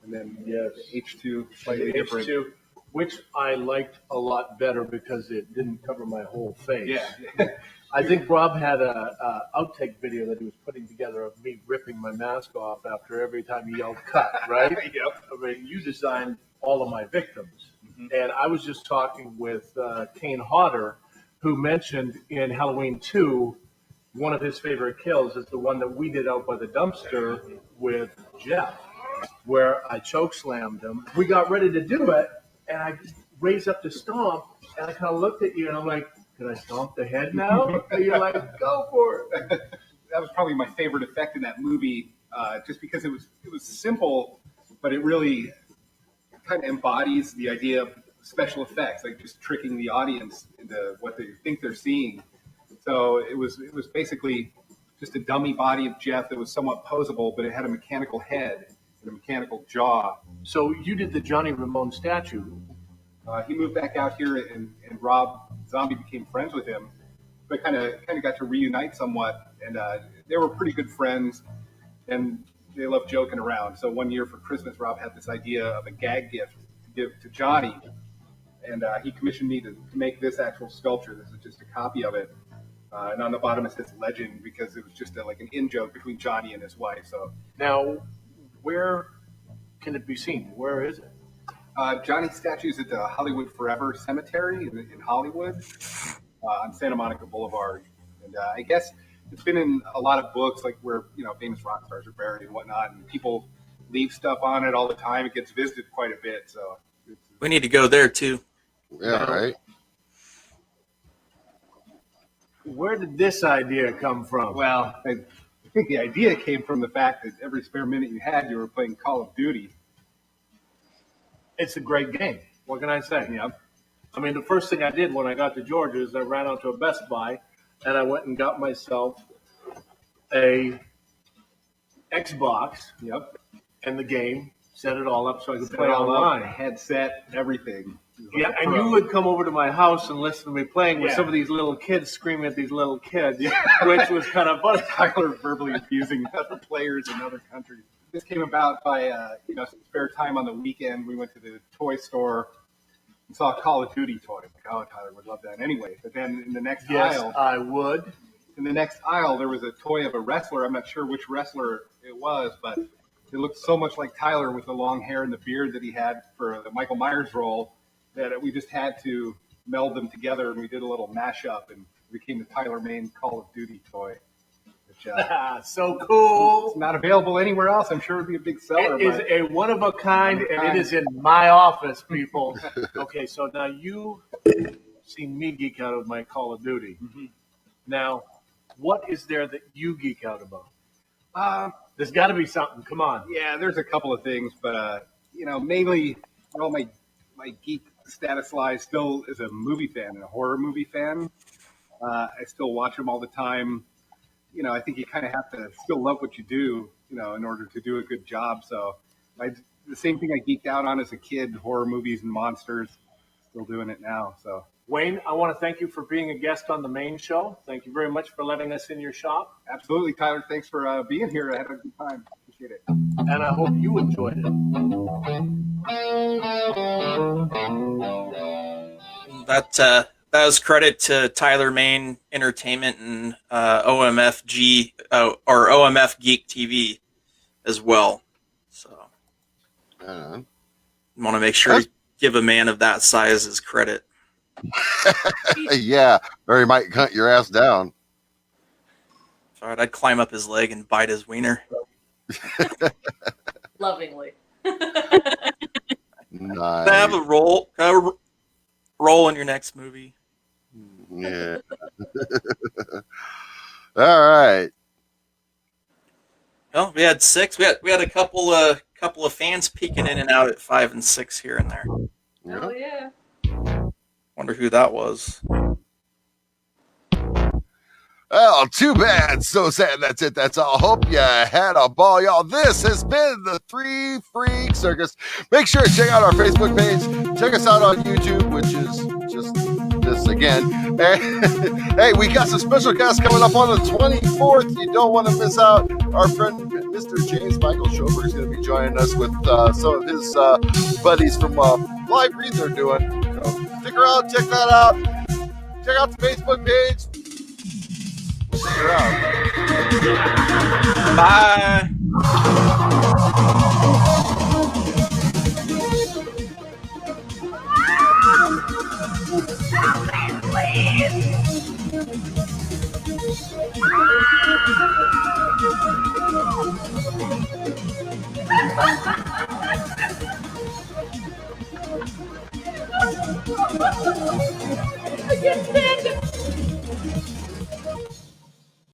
and then Yes. H2, slightly different. H2, which I liked a lot better because it didn't cover my whole face. Yeah. I think Rob had a outtake video that he was putting together of me ripping my mask off after every time he yelled cut, right? Yep. I mean, you designed all of my victims. Mm-hmm. And I was just talking with Kane Hodder, who mentioned in Halloween 2, one of his favorite kills is the one that we did out by the dumpster with Jeff, where I choke slammed him. We got ready to do it, and I just raised up to stomp, and I kind of looked at you, and I'm like, can I stomp the head now? And you're like, go for it. That was probably my favorite effect in that movie, just because it was simple, but it really kind of embodies the idea of special effects, like just tricking the audience into what they think they're seeing. So it was basically just a dummy body of Jeff that was somewhat posable, but it had a mechanical head and a mechanical jaw. So you did the Johnny Ramone statue. He moved back out here, and Rob Zombie became friends with him, but kind of got to reunite somewhat. And they were pretty good friends, and they loved joking around. So one year for Christmas, Rob had this idea of a gag gift to give to Johnny, and he commissioned me to make this actual sculpture. This is just a copy of it. And on the bottom it says legend because it was just like an in-joke between Johnny and his wife. So Now, where can it be seen? Where is it? Johnny's statue's at the Hollywood Forever Cemetery in Hollywood on Santa Monica Boulevard. And I guess it's been in a lot of books, like where famous rock stars are buried and whatnot, and people leave stuff on it all the time. It gets visited quite a bit. So We need to go there too. Yeah, right. Where did this idea come from? well, I think the idea came from the fact that every spare minute you had, you were playing Call of Duty. It's a great game. What can I say? Yep. I mean, the first thing I did when I got to Georgia is I ran out to a Best Buy and I went and got myself a Xbox Yep. and the game, set it all up so I could Set play it all up, online. headset, everything. Yeah, and you would come over to my house and listen to me playing with Yeah. some of these little kids screaming at these little kids, which was kind of funny. Tyler verbally abusing other players in other countries. This came about by some spare time on the weekend. We went to the toy store and saw a Call of Duty toy. Like, oh, Tyler would love that anyway. But then in the next Yes, aisle, I would. there was a toy of a wrestler. I'm not sure which wrestler it was, but it looked so much like Tyler with the long hair and the beard that he had for the Michael Myers role that we just had to meld them together, and we did a little mashup, and it became the Tyler Mane Call of Duty toy. Which, So cool. it's not available anywhere else. I'm sure it'd be a big seller. It is but a one of a kind, and it is in my office, people. Okay, so now you seen me geek out of my Call of Duty. Mm-hmm. Now, what is there that you geek out about? There's There's got to be something. Come on. Yeah, there's a couple of things, but mainly all my geek status lies still as a movie fan and a horror movie fan. I still watch them all the time. I think you kind of have to still love what you do, in order to do a good job. So the same thing I geeked out on as a kid, horror movies and monsters, still doing it now. So Wayne, I want to thank you for being a guest on the main show. Thank you very much for letting us in your shop, absolutely, Tyler. Thanks for being here. I had a good time. Appreciate it. and I hope you enjoyed it. That was credit to Tyler Mane Entertainment and OMFG or OMF Geek TV as well. So Uh, Want to make sure you give a man of that size his credit. yeah, or he might hunt your ass down. All right, I'd climb up his leg and bite his wiener. Lovingly. Nice. Can I have a role in your next movie? Yeah. All right. Well, we had 6. We had a couple of fans peeking in and out at 5 and 6 here and there. Yeah. Oh yeah. Wonder who that was. Oh, too bad. So sad. That's it. That's all. Hope you had a ball, y'all. This has been the Three Freak Circus. Make sure to check out our Facebook page. Check us out on YouTube, which is just this again. And, hey, we got some special guests coming up on the 24th. You don't want to miss out. Our friend, Mr. James Michael Schober, is going to be joining us with some of his buddies from live read they're doing. Stick around. Check that out. Check out the Facebook page. Check it out. Bye. I can't stand it.